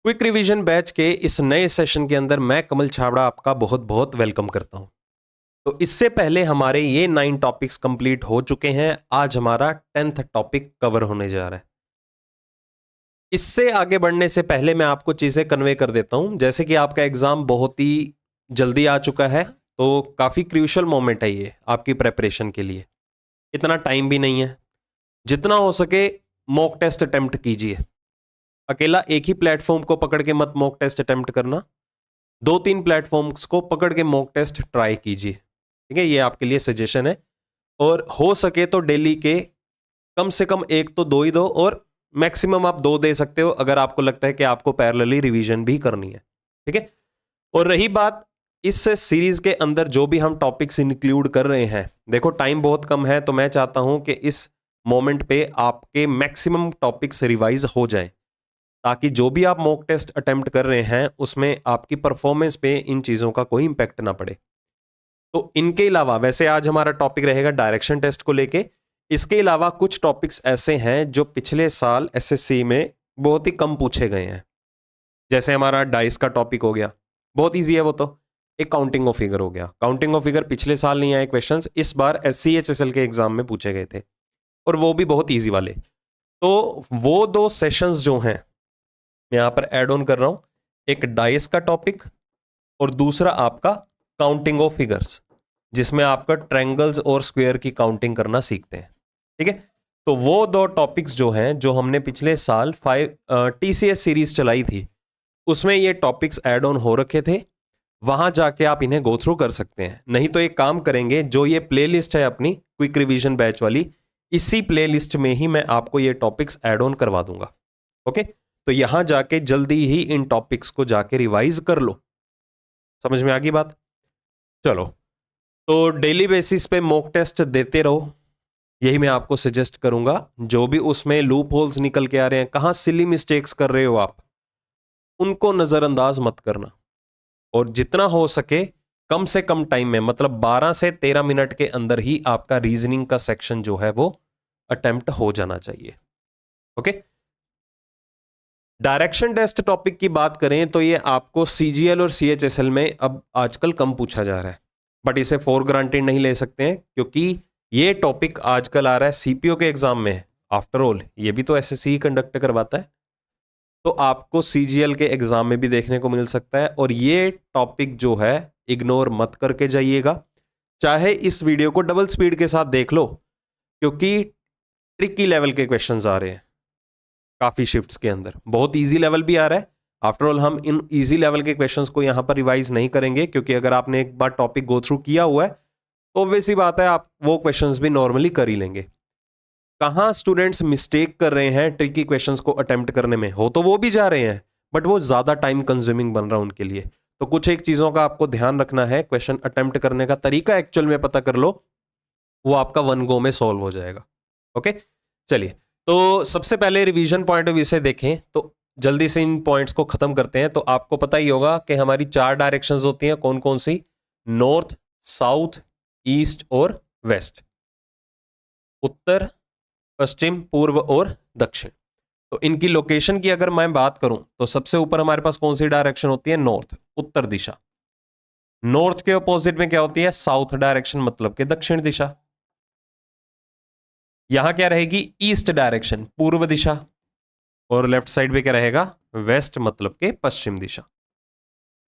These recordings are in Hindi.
क्विक रिवीजन बैच के इस नए सेशन के अंदर मैं कमल छाबड़ा आपका बहुत बहुत वेलकम करता हूं। तो इससे पहले हमारे ये 9 टॉपिक्स कंप्लीट हो चुके हैं। आज हमारा 10th टॉपिक कवर होने जा रहा है। इससे आगे बढ़ने से पहले मैं आपको चीजें कन्वे कर देता हूं। जैसे कि आपका एग्जाम बहुत ही जल्दी आ चुका है, तो काफी क्रूशियल मोमेंट है ये आपकी प्रेपरेशन के लिए। इतना टाइम भी नहीं है, जितना हो सके मॉक टेस्ट अटेम्प्ट कीजिए। अकेला एक ही प्लेटफॉर्म को पकड़ के मत मॉक टेस्ट अटेम्प्ट करना, 2-3 प्लेटफॉर्म्स को पकड़ के मॉक टेस्ट ट्राई कीजिए। ठीक है, ये आपके लिए सजेशन है। और हो सके तो डेली के कम से कम 1 तो 2 ही दो, और मैक्सिमम आप 2 दे सकते हो अगर आपको लगता है कि आपको पैरेलली रिवीजन भी करनी है। ठीक है, और रही बात इस सीरीज के अंदर जो भी हम टॉपिक्स इंक्लूड कर रहे हैं, देखो टाइम बहुत कम है, तो मैं चाहता हूं कि इस मोमेंट पे आपके मैक्सिमम टॉपिक्स रिवाइज हो जाएं, ताकि जो भी आप मॉक टेस्ट अटेम्प्ट कर रहे हैं उसमें आपकी परफॉर्मेंस पे इन चीज़ों का कोई इंपैक्ट ना पड़े। तो इनके अलावा वैसे आज हमारा टॉपिक रहेगा डायरेक्शन टेस्ट को लेके। इसके अलावा कुछ टॉपिक्स ऐसे हैं जो पिछले साल एसएससी में बहुत ही कम पूछे गए हैं। जैसे हमारा डाइस का टॉपिक हो गया, बहुत ईजी है वो। तो एक काउंटिंग ऑफ फिगर हो गया। काउंटिंग ऑफ फिगर पिछले साल नहीं आए क्वेश्चंस, इस बार SCHSL के एग्जाम में पूछे गए थे, और वो भी बहुत ईजी वाले। तो वो 2 सेशंस जो हैं मैं यहां पर ऐड ऑन कर रहा हूं, एक डाइस का टॉपिक और दूसरा आपका काउंटिंग ऑफ फिगर्स, जिसमें आपका ट्रायंगल्स और स्क्वायर की काउंटिंग करना सीखते हैं। ठीक है, तो वो 2 टॉपिक्स जो हैं, जो हमने पिछले साल 5 TCS सीरीज चलाई थी, उसमें ये टॉपिक्स ऐड ऑन हो रखे थे। वहां जाके आप इन्हें गो थ्रू कर सकते हैं। नहीं तो एक काम करेंगे, जो ये प्लेलिस्ट है अपनी क्विक रिवीजन बैच वाली, इसी प्लेलिस्ट में ही मैं आपको ये टॉपिक्स ऐड ऑन करवा दूंगा। ओके, तो यहां जाके जल्दी ही इन टॉपिक्स को जाके रिवाइज कर लो। समझ में आ गई बात? चलो, तो डेली बेसिस पे मॉक टेस्ट देते रहो, यही मैं आपको सजेस्ट करूंगा। जो भी उसमें लूप होल्स निकल के आ रहे हैं, कहां सिली मिस्टेक्स कर रहे हो आप, उनको नजरअंदाज मत करना। और जितना हो सके कम से कम टाइम में, मतलब 12 से 13 मिनट के अंदर ही आपका रीजनिंग का सेक्शन जो है वो अटेम्प्ट हो जाना चाहिए। ओके, डायरेक्शन टेस्ट टॉपिक की बात करें तो ये आपको CGL और CHSL में अब आजकल कम पूछा जा रहा है, बट इसे फॉर ग्रांटेड नहीं ले सकते हैं, क्योंकि ये टॉपिक आजकल आ रहा है CPO के एग्जाम में। आफ्टर ऑल ये भी तो SSC ही कंडक्ट करवाता है, तो आपको CGL के एग्जाम में भी देखने को मिल सकता है। और ये टॉपिक जो है इग्नोर मत करके जाइएगा, चाहे इस वीडियो को डबल स्पीड के साथ देख लो, क्योंकि ट्रिकी लेवल के क्वेश्चंस आ रहे हैं काफी शिफ्ट्स के अंदर। बहुत इजी लेवल भी आ रहा है। आफ्टर ऑल हम इन इजी लेवल के क्वेश्चंस को यहां पर रिवाइज नहीं करेंगे, क्योंकि अगर आपने एक बार टॉपिक गो थ्रू किया हुआ है तो ऑब्वियस ही बात है आप वो क्वेश्चंस भी नॉर्मली कर ही लेंगे। कहां स्टूडेंट्स मिस्टेक कर रहे हैं ट्रिकी क्वेश्चंस को अटेम्प्ट करने में, हो तो वो भी जा रहे हैं, बट वो ज्यादा टाइम कंज्यूमिंग बन रहा है उनके लिए। तो कुछ एक चीजों का आपको ध्यान रखना है। क्वेश्चन अटेम्प्ट करने का तरीका एक्चुअल में पता कर लो, वो आपका 1 गो में सॉल्व हो जाएगा। ओके, चलिए, तो सबसे पहले रिवीजन पॉइंट ऑफ व्यू से देखें तो जल्दी से इन पॉइंट्स को खत्म करते हैं। तो आपको पता ही होगा कि हमारी 4 डायरेक्शंस होती हैं। कौन कौन सी? नॉर्थ, साउथ, ईस्ट और वेस्ट। उत्तर, पश्चिम, पूर्व और दक्षिण। तो इनकी लोकेशन की अगर मैं बात करूं तो सबसे ऊपर हमारे पास कौन सी डायरेक्शन होती है? नॉर्थ, उत्तर दिशा। नॉर्थ के ऑपोजिट में क्या होती है? साउथ डायरेक्शन, मतलब के दक्षिण दिशा। यहां क्या रहेगी? ईस्ट डायरेक्शन, पूर्व दिशा। और लेफ्ट साइड पे क्या रहेगा? वेस्ट, मतलब के पश्चिम दिशा।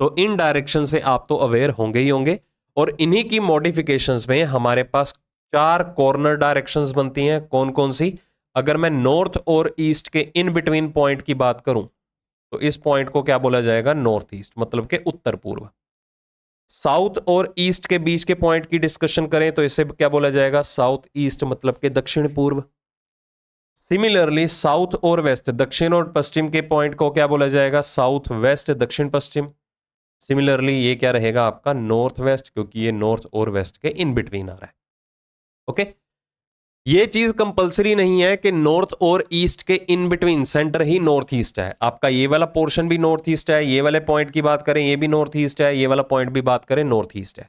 तो इन डायरेक्शन से आप तो अवेयर होंगे ही होंगे। और इन्हीं की मॉडिफिकेशंस में हमारे पास 4 कॉर्नर डायरेक्शंस बनती हैं। कौन कौन सी? अगर मैं नॉर्थ और ईस्ट के इन बिटवीन पॉइंट की बात करूं तो इस पॉइंट को क्या बोला जाएगा? नॉर्थ ईस्ट, मतलब के उत्तर पूर्व। साउथ और ईस्ट के बीच के पॉइंट की डिस्कशन करें तो इसे क्या बोला जाएगा? साउथ ईस्ट, मतलब के दक्षिण पूर्व। सिमिलरली साउथ और वेस्ट, दक्षिण और पश्चिम के पॉइंट को क्या बोला जाएगा? साउथ वेस्ट, दक्षिण पश्चिम। सिमिलरली ये क्या रहेगा आपका? नॉर्थ वेस्ट, क्योंकि ये नॉर्थ और वेस्ट के इन बिटवीन आ रहा है। ओके, ये चीज कंपलसरी नहीं है कि नॉर्थ और ईस्ट के in between centre he north east है। आपका ये वाला पोर्शन भी नॉर्थ ईस्ट है, ये वाले पॉइंट की बात करें ये भी नॉर्थ ईस्ट है, ये वाला पॉइंट भी बात करें नॉर्थ ईस्ट है।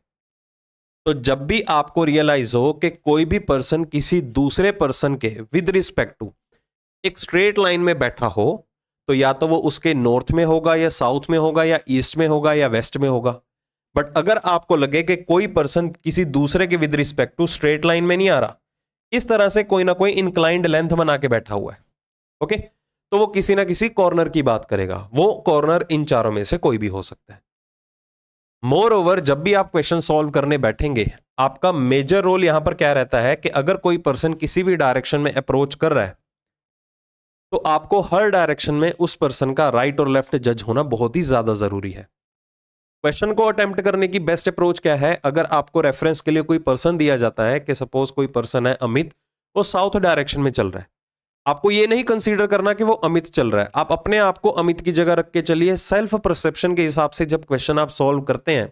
तो जब भी आपको रियलाइज हो कि कोई भी पर्सन किसी दूसरे पर्सन के विद रिस्पेक्ट टू एक स्ट्रेट लाइन में बैठा हो, तो या तो वो उसके नॉर्थ में होगा या साउथ में होगा या ईस्ट में होगा या वेस्ट में होगा। बट अगर आपको लगे कि कोई पर्सन किसी दूसरे के with respect to straight line में नहीं आ रहा, इस तरह से कोई ना कोई इंक्लाइंड लेंथ बना के बैठा हुआ है, ओके, तो वो किसी ना किसी कॉर्नर की बात करेगा। वो कॉर्नर इन चारों में से कोई भी हो सकता है। मोर ओवर, जब भी आप क्वेश्चन सॉल्व करने बैठेंगे, आपका मेजर रोल यहां पर क्या रहता है कि अगर कोई पर्सन किसी भी डायरेक्शन में अप्रोच कर रहा है तो आपको हर डायरेक्शन में उस पर्सन का राइट और लेफ्ट जज होना बहुत ही ज्यादा जरूरी है। क्वेश्चन को अटेम्प्ट करने की बेस्ट अप्रोच क्या है? अगर आपको रेफरेंस के लिए कोई पर्सन दिया जाता है कि सपोज कोई पर्सन है अमित, वो साउथ डायरेक्शन में चल रहा है, आपको ये नहीं कंसीडर करना कि वो अमित चल रहा है, आप अपने आप को अमित की जगह रख के चलिए। सेल्फ परसेप्शन के हिसाब से जब क्वेश्चन आप सॉल्व करते हैं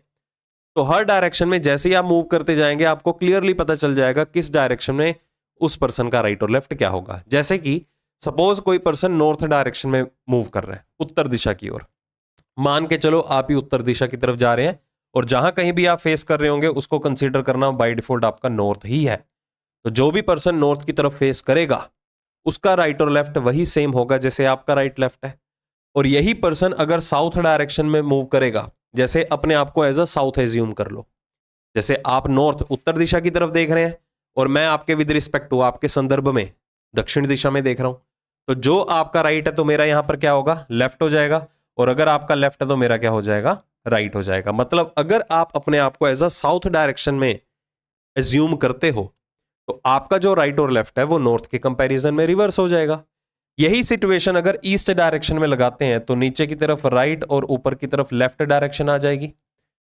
तो हर डायरेक्शन में जैसे ही आप मूव करते जाएंगे आपको क्लियरली पता चल जाएगा किस डायरेक्शन में उस पर्सन का राइट और लेफ्ट क्या होगा। जैसे कि सपोज कोई पर्सन नॉर्थ डायरेक्शन में मूव कर रहा है, उत्तर दिशा की ओर, मान के चलो आप ही उत्तर दिशा की तरफ जा रहे हैं और जहां कहीं भी आप फेस कर रहे होंगे उसको कंसीडर करना बाय डिफॉल्ट आपका नॉर्थ ही है। तो जो भी पर्सन नॉर्थ की तरफ फेस करेगा उसका राइट और लेफ्ट वही सेम होगा जैसे आपका राइट लेफ्ट है। और यही पर्सन अगर साउथ डायरेक्शन में मूव करेगा, जैसे अपने आप को एज अ साउथ एज्यूम कर लो, जैसे आप नॉर्थ उत्तर दिशा की तरफ देख रहे हैं और मैं आपके विद रिस्पेक्ट टू आपके संदर्भ में दक्षिण दिशा में देख रहा हूं, तो जो आपका राइट है तो मेरा यहां पर क्या होगा? लेफ्ट हो जाएगा, और अगर आपका लेफ्ट है तो मेरा क्या हो जाएगा? राइट हो जाएगा। मतलब अगर आप अपने आप को एज अ साउथ डायरेक्शन में एज्यूम करते हो तो आपका जो राइट और लेफ्ट है वो नॉर्थ के कंपैरिजन में रिवर्स हो जाएगा। यही सिचुएशन अगर ईस्ट डायरेक्शन में लगाते हैं तो नीचे की तरफ राइट और ऊपर की तरफ लेफ्ट डायरेक्शन आ जाएगी।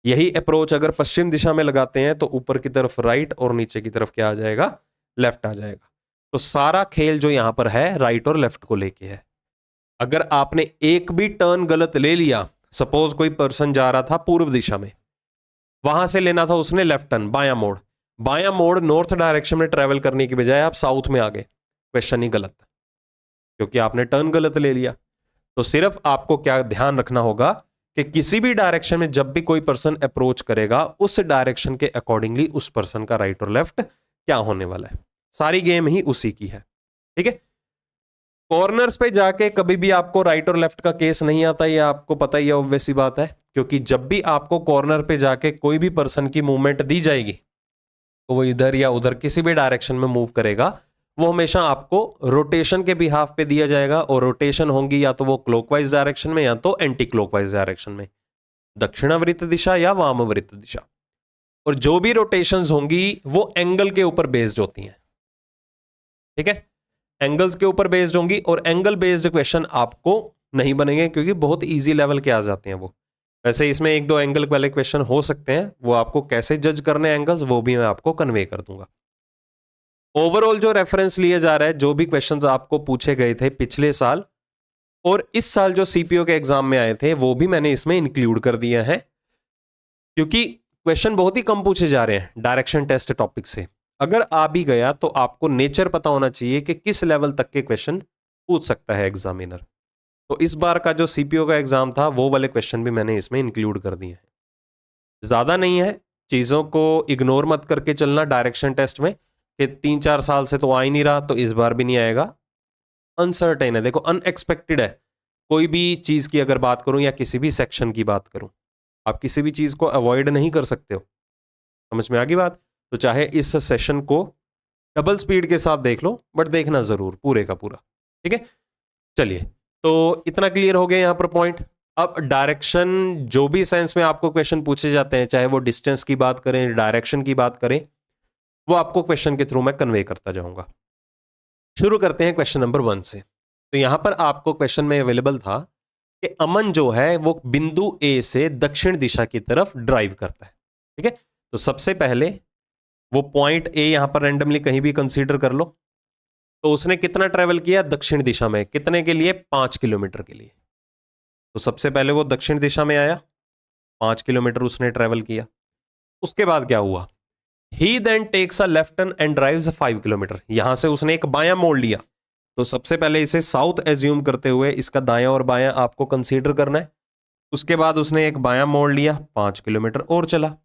यही अप्रोच अगर पश्चिम दिशा में लगाते हैं तो ऊपर की तरफ राइट और नीचे की तरफ क्या आ जाएगा? लेफ्ट आ जाएगा। तो सारा खेल जो यहां पर है राइट और लेफ्ट को लेके है। अगर आपने एक भी टर्न गलत ले लिया, सपोज कोई पर्सन जा रहा था पूर्व दिशा में, वहां से लेना था उसने लेफ्ट टर्न, बायां मोड़, बायां मोड़ नॉर्थ डायरेक्शन में ट्रेवल करने की बजाय आप साउथ में आ गए, क्वेश्चन ही गलत, क्योंकि आपने टर्न गलत ले लिया। तो सिर्फ आपको क्या ध्यान रखना होगा कि किसी भी डायरेक्शन में जब भी कोई पर्सन अप्रोच करेगा उस डायरेक्शन के अकॉर्डिंगली उस पर्सन का राइट और लेफ्ट क्या होने वाला है। सारी गेम ही उसी की है, ठीक है। कॉर्नर्स पे जाके कभी भी आपको राइट और लेफ्ट का केस नहीं आता, ये आपको पता ही है, ऑब्वियस सी बात है, क्योंकि जब भी आपको कॉर्नर पे जाके कोई भी पर्सन की मूवमेंट दी जाएगी तो वो इधर या उधर किसी भी डायरेक्शन में मूव करेगा, वो हमेशा आपको रोटेशन के बिहाफ पे दिया जाएगा, और रोटेशन होंगी या तो वो क्लॉकवाइज डायरेक्शन में या तो एंटी क्लॉकवाइज डायरेक्शन में, दक्षिणावृत्त दिशा या वामावृत्त दिशा। और जो भी रोटेशंस होंगी वो एंगल के ऊपर बेस्ड होती हैं, ठीक है, एंगल्स के ऊपर बेस्ड होंगी। और एंगल बेस्ड क्वेश्चन आपको नहीं बनेंगे क्योंकि बहुत इजी लेवल के आ जाते हैं वो। वैसे इसमें एक दो एंगल वाले क्वेश्चन हो सकते हैं, वो आपको कैसे जज करने एंगल्स वो भी मैं आपको कन्वे कर दूंगा। ओवरऑल जो रेफरेंस लिए जा रहा है, जो भी क्वेश्चंस आपको पूछे गए थे पिछले साल और इस साल जो सीपीओ के एग्जाम में आए थे, वो भी मैंने इसमें इंक्लूड कर दिया है, क्योंकि क्वेश्चन बहुत ही कम पूछे जा रहे हैं डायरेक्शन टेस्ट टॉपिक से। अगर आ भी गया तो आपको नेचर पता होना चाहिए कि किस लेवल तक के क्वेश्चन पूछ सकता है एग्जामिनर। तो इस बार का जो सीपीओ का एग्जाम था वो वाले क्वेश्चन भी मैंने इसमें इंक्लूड कर दिए हैं। ज्यादा नहीं है, चीजों को इग्नोर मत करके चलना डायरेक्शन टेस्ट में कि 3-4 साल से तो आ ही नहीं रहा तो इस बार भी नहीं आएगा। अनसर्टेन है, देखो अनएक्सपेक्टेड है। कोई भी चीज की अगर बात करूं या किसी भी सेक्शन की बात करूं, आप किसी भी चीज को अवॉइड नहीं कर सकते हो। समझ में आ गई बात? तो चाहे इस सेशन को डबल स्पीड के साथ देख लो, बट देखना जरूर पूरे का पूरा, ठीक है। चलिए, तो इतना क्लियर हो गया यहां पर पॉइंट। अब डायरेक्शन, जो भी सेंस में आपको क्वेश्चन पूछे जाते हैं, चाहे वो डिस्टेंस की बात करें, डायरेक्शन की बात करें, वो आपको क्वेश्चन के थ्रू मैं कन्वे करता जाऊंगा। शुरू करते हैं क्वेश्चन नंबर 1 से। तो यहां पर आपको क्वेश्चन में अवेलेबल था कि अमन जो है वो बिंदु ए से दक्षिण दिशा की तरफ ड्राइव करता है, ठीक है। तो सबसे पहले वो पॉइंट ए यहां पर रैंडमली कहीं भी कंसीडर कर लो। तो उसने कितना ट्रेवल किया दक्षिण दिशा में, कितने के लिए? 5 किलोमीटर के लिए। तो सबसे पहले वो दक्षिण दिशा में आया, 5 किलोमीटर उसने ट्रेवल किया। उसके बाद क्या हुआ? He then takes a left turn and drives 5 kilometre. यहां से उसने एक बायां मोड़ लिया। तो सबसे पहले इसे साउथ एज्यूम करते हुए इसका दायां और बायां आपको कंसीडर करना है। उसके बाद उसने एक बायां मोड़ लिया, 5 किलोमीटर और चला।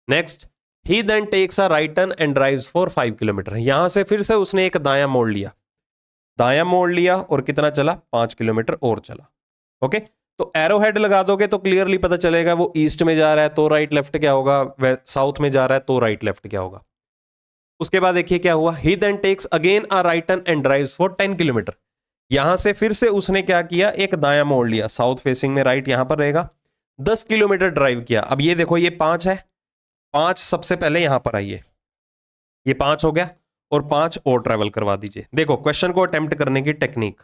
Next, he then takes a right turn and drives for 5 kilometre. यहां से फिर से उसने एक दायां मोड़ लिया। दायां मोड़ लिया और कितना चला, 5 किलोमीटर और चला। ओके, तो एरो हेड लगा दोगे तो क्लियरली पता चलेगा वो ईस्ट में जा रहा है तो राइट लेफ्ट क्या होगा, साउथ में जा रहा है तो राइट लेफ्ट क्या होगा। उसके बाद देखिए क्या हुआ, he then takes again a right turn and drives for 10 kilometre. यहां से फिर से उसने क्या किया, एक दायां मोड़ लिया, साउथ फेसिंग में राइट यहां पर रहेगा, 10 किलोमीटर ड्राइव किया। अब ये देखो ये 5 है, 5 सबसे पहले यहां पर आइए, ये 5 हो गया और 5 और ट्रेवल करवा दीजिए। देखो क्वेश्चन को अटेम्प्ट करने की टेक्निक,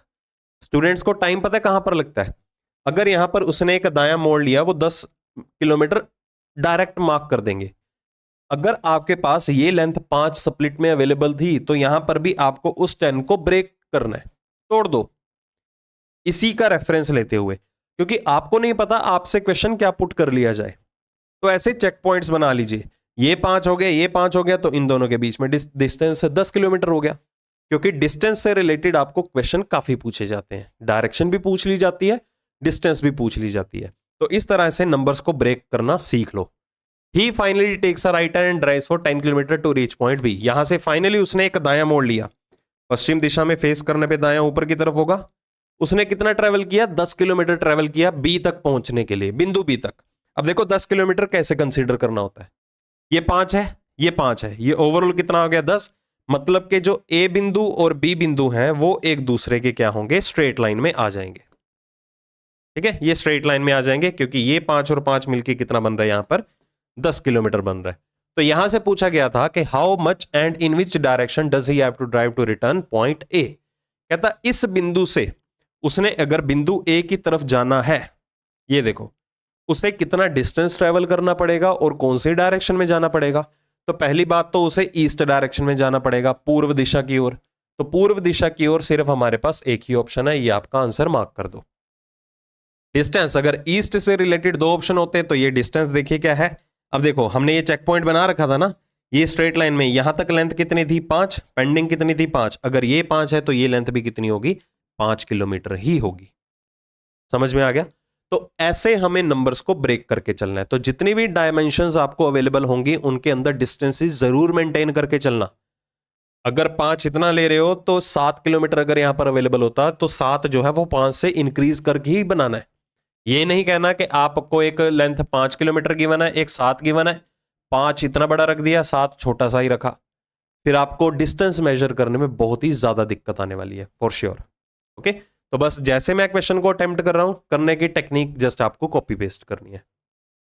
स्टूडेंट्स को टाइम पता है कहां पर लगता है। अगर यहां पर उसने एक दायां मोड़ लिया, वो 10 किलोमीटर डायरेक्ट मार्क कर देंगे। अगर आपके पास ये लेंथ 5 स्प्लिट में अवेलेबल थी तो यहां पर भी आपको उस 10 को ब्रेक करना है, तोड़ दो, इसी का रेफरेंस लेते हुए, क्योंकि आपको नहीं पता आपसे क्वेश्चन क्या पुट कर लिया जाए। तो ऐसे चेक पॉइंट्स बना लीजिए, ये 5 हो गया, ये 5 हो गया, तो इन दोनों के बीच में डिस्टेंस 10 किलोमीटर हो गया। क्योंकि डिस्टेंस से रिलेटेड आपको क्वेश्चन काफी पूछे जाते हैं, डायरेक्शन भी पूछ ली जाती है, डिस्टेंस भी पूछ ली जाती है। तो इस तरह से नंबर्स को ब्रेक करना सीख लो। He finally takes a right turn and drives for 10 kilometre to reach point B. यहां से फाइनली उसने एक दायां मोड़ लिया, पश्चिम दिशा में फेस करने पे दायां ऊपर की तरफ होगा। उसने कितना ट्रेवल किया, 10 किलोमीटर ट्रेवल किया बी तक पहुंचने के लिए, बिंदु बी तक। अब देखो 10 किलोमीटर कैसे कंसीडर करना होता है, ये 5 है, ये 5 है, ये ओवरऑल कितना हो गया 10। मतलब कि जो ए बिंदु और बी बिंदु हैं वो एक दूसरे के क्या होंगे, स्ट्रेट लाइन में आ जाएंगे। ठीक है, ये स्ट्रेट लाइन में आ जाएंगे क्योंकि ये 5 और 5 मिलके कितना बन रहा है, यहां पर 10 किलोमीटर बन रहा है। तो यहां से पूछा गया था कि how much and in which direction does he have to drive to return point A. कहता इस बिंदु से उसने अगर बिंदु ए की तरफ जाना है, ये देखो उसे कितना डिस्टेंस ट्रेवल करना पड़ेगा और कौन सी डायरेक्शन में जाना पड़ेगा। तो पहली बात तो उसे ईस्ट डायरेक्शन में जाना पड़ेगा, पूर्व दिशा की ओर। तो पूर्व दिशा की ओर सिर्फ हमारे पास एक ही ऑप्शन है, ये आपका आंसर मार्क कर दो। डिस्टेंस अगर ईस्ट से रिलेटेड 2 ऑप्शन होते तो ये डिस्टेंस देखिए क्या है। अब देखो हमने ये चेक पॉइंट बना रखा था ना, ये स्ट्रेट लाइन में यहां तक लेंथ कितनी थी, 5, पेंडिंग कितनी थी 5। अगर ये 5 है तो ये लेंथ भी कितनी होगी, 5 किलोमीटर ही होगी। समझ में आ गया। तो ऐसे हमें नंबर्स को ब्रेक करके चलना है। तो जितनी भी डायमेंशंस आपको अवेलेबल होंगी उनके अंदर डिस्टेंसेस जरूर मेंटेन करके चलना। अगर 5 इतना ले रहे हो तो 7 किलोमीटर अगर यहां पर अवेलेबल होता तो 7 जो है वो 5 से इंक्रीज करके ही बनाना है। ये नहीं कहना कि आपको एक लेंथ 5 किलोमीटर गिवन है, एक 7 गिवन है, 5 इतना बड़ा रख दिया, 7 छोटा सा ही रखा, फिर आपको डिस्टेंस मेजर करने में बहुत ही ज्यादा दिक्कत आने वाली है फॉर श्योर। ओके, तो बस जैसे मैं क्वेश्चन को अटेम्प्ट कर रहा हूं, करने की टेक्निक जस्ट आपको कॉपी पेस्ट करनी है।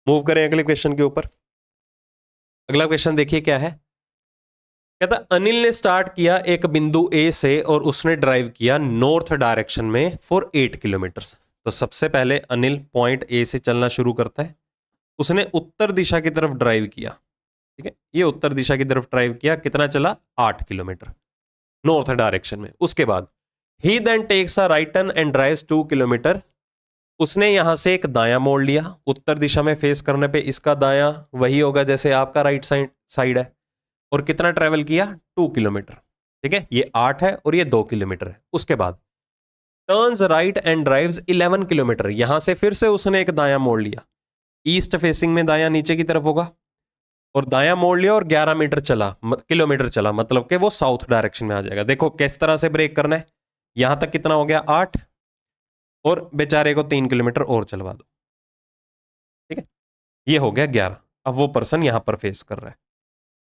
मूव करें अगले क्वेश्चन के ऊपर। अगला क्वेश्चन देखिए क्या है। कहता अनिल ने स्टार्ट किया एक बिंदु ए से और उसने ड्राइव किया नॉर्थ डायरेक्शन में फॉर 8 किलोमीटर। तो सबसे पहले अनिल पॉइंट ए से चलना शुरू करता है, उसने उत्तर दिशा की तरफ ड्राइव किया। ठीक है, ये उत्तर दिशा की तरफ ड्राइव किया, कितना चला, 8 किलोमीटर नॉर्थ डायरेक्शन में। उसके बाद he then takes a right turn and drives 2 kilometre. उसने यहां से एक दायां मोड़ लिया, उत्तर दिशा में फेस करने पे इसका दायां वही होगा जैसे आपका राइट साइड है, और कितना ट्रेवल किया, 2 किलोमीटर। ठीक है, ये 8 है और ये 2 किलोमीटर है। उसके बाद turns right and drives 11 kilometre. यहां से फिर से उसने एक दायां मोड़ लिया, ईस्ट फेसिंग में दायां नीचे की तरफ होगा, और दायां मोड़ लिया और 11 मीटर चला, किलोमीटर चला, मतलब कि वो साउथ डायरेक्शन में आ जाएगा। देखो किस तरह से ब्रेक करना है, यहां तक कितना हो गया, 8, और बेचारे को 3 किलोमीटर और चलवा दो। ठीक है, ये हो गया 11। अब वो पर्सन यहां पर फेस कर रहा है।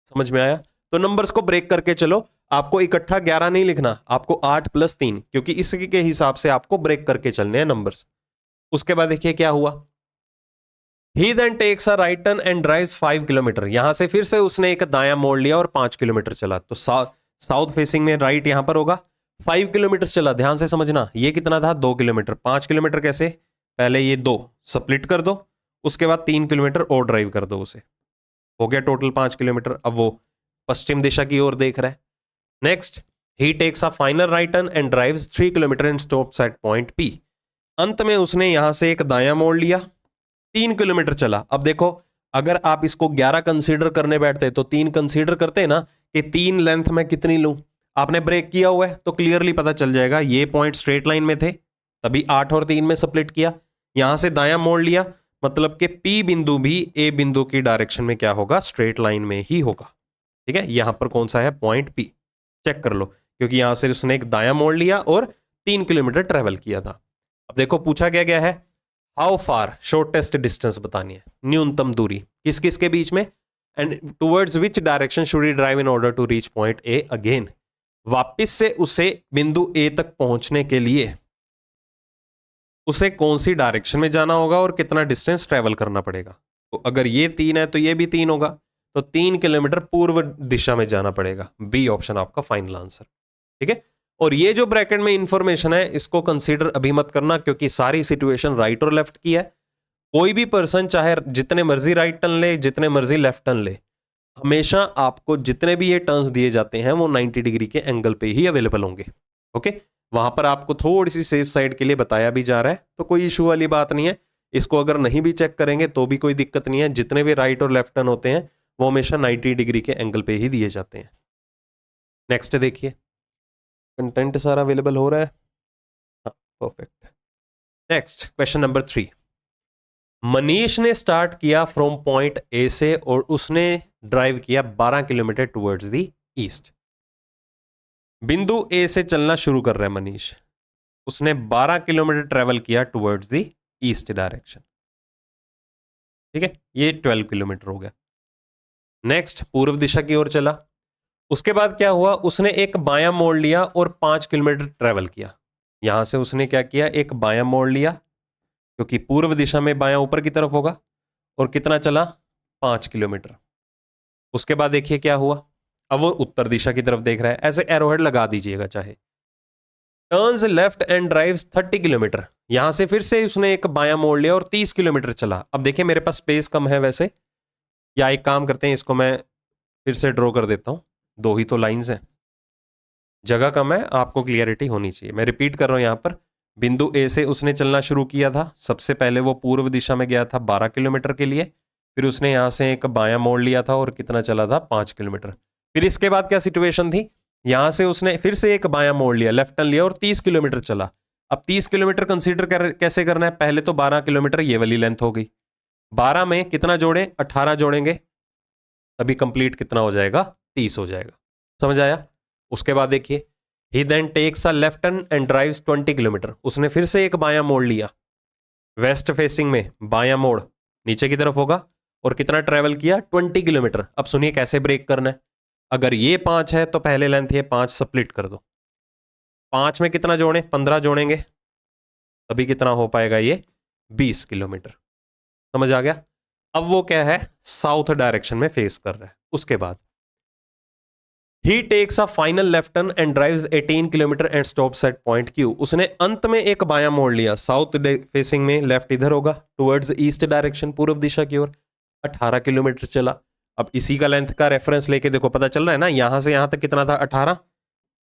समझ में आया। तो नंबर्स को ब्रेक करके चलो, आपको इकट्ठा 11 नहीं लिखना, आपको 8 + 3, क्योंकि इसी के हिसाब से आपको ब्रेक करके चलने हैं नंबर्स। उसके बाद देखिए क्या हुआ, he then takes a right turn and drives 5 kilometre. यहां से फिर से उसने एक दायां मोड़ लिया और 5 किलोमीटर चला। तो साउथ फेसिंग में राइट यहां पर होगा, 5 किलोमीटर चला। ध्यान से समझना, ये कितना था, 2 किलोमीटर। 5 किलोमीटर कैसे, पहले ये 2 स्प्लिट कर दो, उसके बाद 3 किलोमीटर और ड्राइव कर दो, उसे हो गया टोटल 5 किलोमीटर। अब वो पश्चिम दिशा की ओर देख रहा है। Next, he takes a final right turn and drives 3 kilometre and stops at point P. अंत में उसने यहां से एक दायां मोड़ लिया, 3 किलोमीटर चला। अब देखो अगर आप इसको 11 कंसीडर करने बैठते तो 3 कंसीडर करते ना कि 3 लेंथ में कितनी लूं, आपने ब्रेक किया हुआ है तो क्लियरली पता चल जाएगा। ये पॉइंट स्ट्रेट लाइन में थे, तभी 8 और 3 में स्प्लिट किया, यहां से दायां मोड़ लिया, मतलब कि पी बिंदु भी ए बिंदु की डायरेक्शन में क्या होगा, स्ट्रेट लाइन में ही होगा। ठीक है, यहां पर कौन सा है, पॉइंट पी। चेक कर लो क्योंकि यहां से उसने एक दायां मोड़ लिया और 3 किलोमीटर ट्रेवल किया था। अब देखो पूछा क्या गया है, हाउ फार, शॉर्टेस्ट डिस्टेंस बतानी है, न्यूनतम दूरी किस किस के बीच में, and towards which direction should he drive in order to reach point A again. वापिस से उसे बिंदु ए तक पहुंचने के लिए उसे कौन सी डायरेक्शन में जाना होगा और कितना डिस्टेंस ट्रेवल करना पड़ेगा। तो अगर ये 3 है तो ये भी 3 होगा, तो 3 किलोमीटर पूर्व दिशा में जाना पड़ेगा। बी ऑप्शन आपका फाइनल आंसर। ठीक है, और ये जो ब्रैकेट में इंफॉर्मेशन है इसको कंसीडर अभी मत करना, क्योंकि सारी सिचुएशन राइट और लेफ्ट की है। कोई भी पर्सन चाहे जितने मर्जी राइट टर्न ले, जितने मर्जी लेफ्ट टर्न ले, हमेशा आपको जितने भी ये टर्न्स दिए जाते हैं वो 90 डिग्री के एंगल पे ही अवेलेबल होंगे। ओके, वहां पर आपको थोड़ी सी सेफ साइड के लिए बताया भी जा रहा है, तो कोई इशू वाली बात नहीं है। इसको अगर नहीं भी चेक करेंगे तो भी कोई दिक्कत नहीं है। जितने भी राइट और लेफ्ट टर्न होते हैं वो हमेशा 90 डिग्री के एंगल पे ही दिए जाते हैं। नेक्स्ट देखिए, कंटेंट सारा अवेलेबल हो रहा है, हाँ perfect. Next question number 3, Manish ने स्टार्ट किया फ्रॉम पॉइंट ए से और उसने ड्राइव किया 12 किलोमीटर टुवर्ड्स द ईस्ट। बिंदु ए से चलना शुरू कर रहा है मनीष, उसने 12 किलोमीटर ट्रेवल किया टुवर्ड्स द ईस्ट डायरेक्शन। ठीक है, ये 12 किलोमीटर हो गया। नेक्स्ट पूर्व दिशा की ओर चला, उसके बाद क्या हुआ, उसने एक बायां मोड़ लिया और 5 किलोमीटर ट्रेवल किया। यहां से उसने क्या किया, एक बायां मोड़ लिया, क्योंकि पूर्व दिशा में बायां ऊपर की तरफ होगा, और कितना चला, 5 किलोमीटर। उसके बाद देखिए क्या हुआ, अब वो उत्तर दिशा की तरफ देख रहा है, ऐसे एरोहेड लगा दीजिएगा चाहे। Turns left and drives 30 kilometre, यहां से फिर से उसने एक बायां मोड़ लिया और 30 किलोमीटर चला। अब देखिए मेरे पास स्पेस कम है वैसे, या एक काम करते हैं, इसको मैं फिर से ड्रॉ कर देता हूं, 2 ही तो लाइंस हैं, जगह कम है, आपको क्लियरिटी होनी चाहिए। मैं रिपीट कर रहा हूं, यहां पर बिंदु ए से उसने चलना शुरू किया था। सबसे पहले वो पूर्व दिशा में गया था 12 किलोमीटर के लिए, फिर उसने यहां से एक बायां मोड़ लिया था और कितना चला था, 5 किलोमीटर। फिर इसके बाद क्या सिचुएशन थी, यहां से उसने फिर से एक बायां मोड़ लिया, लेफ्ट टर्न लिया और 30 किलोमीटर चला। अब 30 किलोमीटर कंसीडर कैसे करना है, पहले तो 12 किलोमीटर ये वाली लेंथ हो गई, 12 में कितना जोड़े, 18 जोड़ेंगे, तभी कंप्लीट कितना हो जाएगा, 30 हो जाएगा। समझ आया। उसके बाद देखिए, he then takes a left turn and drives 20 kilometre, उसने फिर से एक बायां मोड़ लिया, वेस्ट फेसिंग में बायां मोड़ नीचे की तरफ होगा, और कितना ट्रेवल किया, 20 किलोमीटर। अब सुनिए कैसे ब्रेक करना है, अगर ये 5 है तो पहले लेंथ ये 5 स्प्लिट कर दो, 5 में कितना जोड़े, 15 जोड़ेंगे, तभी कितना हो पाएगा, ये 20 किलोमीटर। समझ आ गया। अब वो क्या है, साउथ डायरेक्शन में फेस कर रहा है। उसके बाद he takes a final left turn and drives 18 kilometre and stops at point Q, उसने अंत में एक बायां मोड़ लिया, साउथ फेसिंग में, लेफ्ट इधर होगा, टुवर्ड्स ईस्ट डायरेक्शन, पूर्व दिशा की ओर, 18 किलोमीटर चला। अब इसी का लेंथ का रेफरेंस लेके देखो, पता चल रहा है ना, यहां से यहां तक कितना था, 18,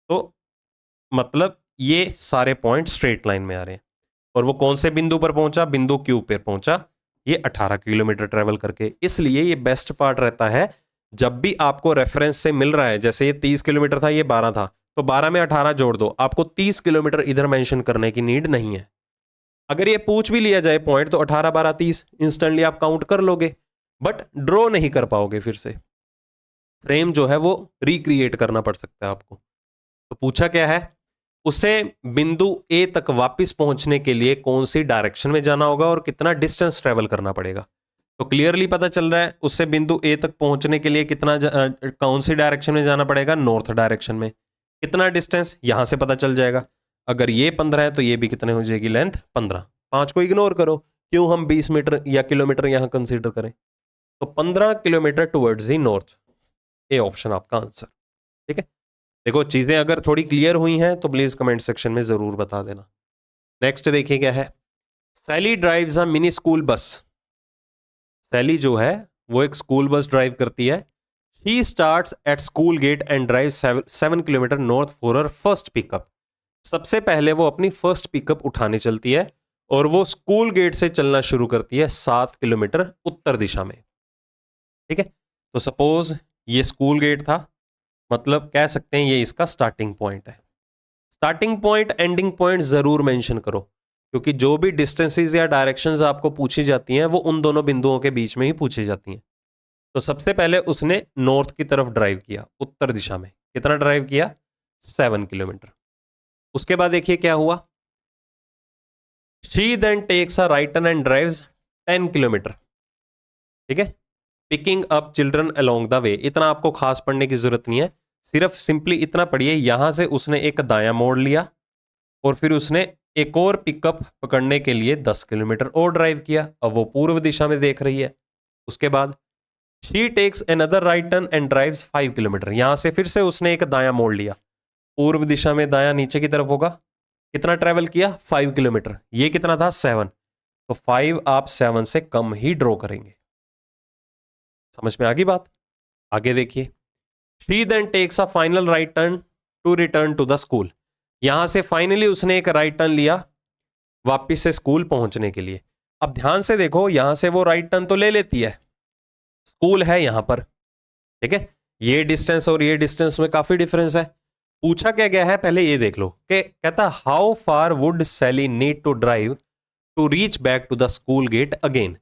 तो मतलब ये सारे पॉइंट स्ट्रेट लाइन में आ रहे हैं। और वो कौन से बिंदु पर पहुंचा, बिंदु क्यू पर पहुंचा, ये 18 किलोमीटर ट्रेवल करके। इसलिए ये बेस्ट पार्ट रहता है, जब भी आपको रेफरेंस से मिल रहा है, जैसे ये 30 किलोमीटर था, ये 12 था, तो 12 में 18 जोड़ दो, आपको 30 किलोमीटर इधर मेंशन करने की नीड नहीं है। अगर ये पूछ भी लिया जाए पॉइंट, तो 18 12 30 इंस्टेंटली आप काउंट कर लोगे, बट ड्रॉ नहीं कर पाओगे, फिर से फ्रेम जो है वो रिक्रिएट करना पड़ सकता है आपको। तो पूछा क्या है, उसे बिंदु ए तक वापस पहुंचने के लिए कौन सी डायरेक्शन में जाना होगा और कितना डिस्टेंस ट्रेवल करना पड़ेगा। तो क्लियरली पता चल रहा है, उससे बिंदु ए तक पहुंचने के लिए कितना कौन सी डायरेक्शन में जाना पड़ेगा, नॉर्थ डायरेक्शन में। कितना डिस्टेंस यहां से पता चल जाएगा, अगर ये 15 है तो ये भी कितने हो जाएगी, लेंथ 15। 5 को इग्नोर करो, क्यों हम 20 मीटर या किलोमीटर यहां कंसीडर करें, तो 15 kilometre towards the north, A option आपका आंसर। ठीक है, देखो चीजें अगर थोड़ी क्लियर हुई हैं तो प्लीज कमेंट सेक्शन में जरूर बता देना। नेक्स्ट देखिए क्या है, Sally drives a mini school bus. Sally जो है वो एक स्कूल बस ड्राइव करती है। She starts at school gate and drive 7 kilometre north for her first pickup. सबसे पहले वो अपनी फर्स्ट पिकअप उठाने चलती है और वो स्कूल गेट से चलना शुरू करती है 7 किलोमीटर उत्तर दिशा में। ठीक है, तो सपोज ये स्कूल गेट था, मतलब कह सकते हैं ये इसका स्टार्टिंग पॉइंट है। स्टार्टिंग पॉइंट एंडिंग पॉइंट जरूर मेंशन करो, क्योंकि जो भी डिस्टेंसेस या डायरेक्शंस आपको पूछी जाती हैं वो उन दोनों बिंदुओं के बीच में ही पूछी जाती हैं। तो सबसे पहले उसने नॉर्थ की तरफ ड्राइव किया, उत्तर दिशा में। कितना ड्राइव किया, 7 किलोमीटर। उसके बाद देखिए क्या हुआ, she then takes a right turn and drives 10 kilometre. ठीक है, picking up children along the way. इतना आपको खास पढ़ने की जरूरत नहीं है, सिर्फ सिंपली इतना पढ़िए, यहां से उसने एक दायां मोड़ लिया और फिर उसने एक और पिकअप पकड़ने के लिए 10 किलोमीटर और ड्राइव किया। अब वो पूर्व दिशा में देख रही है। उसके बाद she takes another right turn and drives 5 kilometre. यहां से फिर से उसने एक दायां मोड़ लिया, पूर्व दिशा में दायां नीचे की तरफ होगा। कितना ट्रेवल किया, 5 किलोमीटर। ये कितना था, 7। तो 5 आप 7 से कम ही ड्रॉ करेंगे। समझ में आ गई बात? आगे देखिए, she then takes a final right turn to return to the school. यहां से फाइनली उसने एक राइट टर्न लिया वापिस से स्कूल पहुंचने के लिए। अब ध्यान से देखो, यहां से वो राइट टर्न तो ले लेती है, स्कूल है यहां पर। ठीक है, ये डिस्टेंस और ये डिस्टेंस में काफी डिफरेंस है। पूछा क्या गया है, पहले ये देख लो कि कहता how far would Sally need to drive to reach back to the school gate again.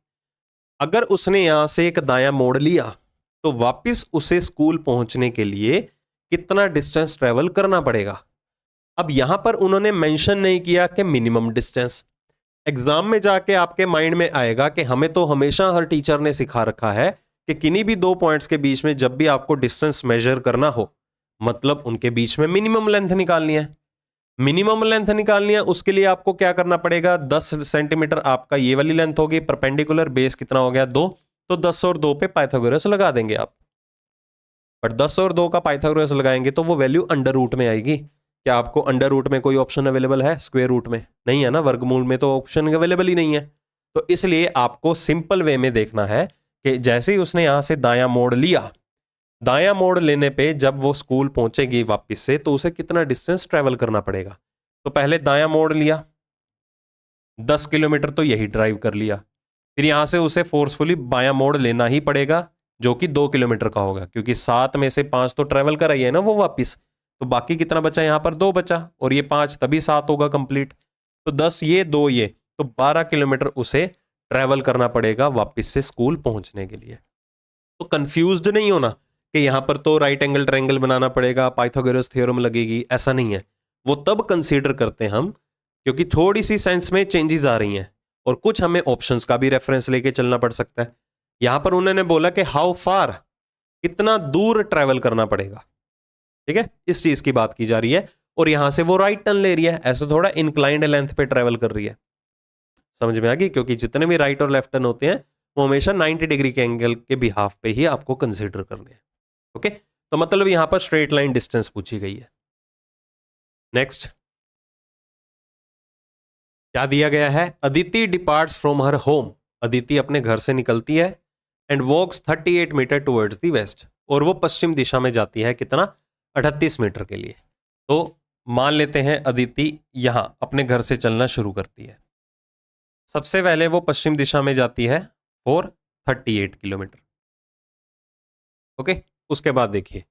अगर उसने यहां से एक दायां मोड़ लिया तो वापिस उसे स्कूल पहुंचने के लिए कितना डिस्टेंस ट्रेवल करना पड़ेगा। अब यहां पर उन्होंने मेंशन नहीं किया कि मिनिमम डिस्टेंस। एग्जाम में जाके आपके माइंड में आएगा कि हमें तो हमेशा हर टीचर ने सिखा रखा है कि किन्हीं भी दो पॉइंट्स के बीच में जब भी आपको डिस्टेंस मेजर करना हो, मतलब उनके बीच में मिनिमम लेंथ निकालनी है। मिनिमम लेंथ निकालनी है, उसके लिए आपको क्या करना पड़ेगा, 10 सेंटीमीटर आपका ये वाली लेंथ होगी, परपेंडिकुलर बेस कितना हो गया 2, तो 10 और 2 पे पाइथागोरस लगा देंगे आप। पर 10 और 2 का पाइथागोरस लगाएंगे तो वो वैल्यू अंडर रूट में आएगी। क्या आपको अंडर रूट में कोई ऑप्शन अवेलेबल है? स्क्वायर रूट में नहीं है ना, वर्गमूल में तो ऑप्शन अवेलेबल ही नहीं है। तो इसलिए आपको सिंपल वे में देखना है कि जैसे ही उसने यहां से दायां मोड़ लिया, दायां मोड़ लेने पे जब वो स्कूल पहुंचेगी वापस से तो उसे कितना डिस्टेंस ट्रेवल करना पड़ेगा। तो पहले दायां मोड़ लिया, 10 किलोमीटर तो यही ड्राइव कर लिया। फिर यहां से उसे फोर्सफुली बायां मोड़ लेना ही पड़ेगा, जो कि 2 किलोमीटर का होगा, क्योंकि 7 में से 5 तो ट्रेवल कर रही है ना वो वापिस। तो बाकी कितना बचा, यहां पर 2 बचा, और ये 5 तभी 7 होगा कंप्लीट। तो 10 ये 2 ये, तो 12 किलोमीटर उसे ट्रेवल करना पड़ेगा वापिस से स्कूल पहुंचने के लिए। तो कंफ्यूज्ड नहीं होना कि यहां पर तो राइट एंगल ट्रायंगल बनाना पड़ेगा, पाइथागोरस थ्योरम लगेगी, ऐसा नहीं है। वो तब कंसीडर करते हैं हम क्योंकि थोड़ी सी सेंस में चेंजेस आ रही हैं और कुछ हमें ऑप्शंस का भी रेफरेंस लेके चलना पड़ सकता है। यहां पर उन्होंने बोला कि हाउ फार, कितना दूर ट्रेवल करना पड़ेगा। ठीक है, इस चीज की बात की जा रही है, और यहां से वो राइट टर्न ले रही है, ऐसे थोड़ा इंक्लाइंड लेंथ पे ट्रेवल कर रही है। समझ में आ गई? क्योंकि जितने भी राइट और लेफ्ट टर्न होते हैं वो हमेशा 90 डिग्री के एंगल के बिहाफ पे ही आपको कंसिडर करने हैं। ओके, तो मतलब यहां पर स्ट्रेट लाइन डिस्टेंस पूछी गई है। नेक्स्ट क्या दिया गया है, Aditi departs from her home. Aditi अपने घर से निकलती है and walks 38 metres towards the west, और वो पश्चिम दिशा में जाती है कितना, 38 मीटर के लिए। तो मान लेते हैं अदिति यहां अपने घर से चलना शुरू करती है। सबसे पहले वो पश्चिम दिशा में जाती है फॉर 38 किलोमीटर। ओके, उसके बाद देखिए,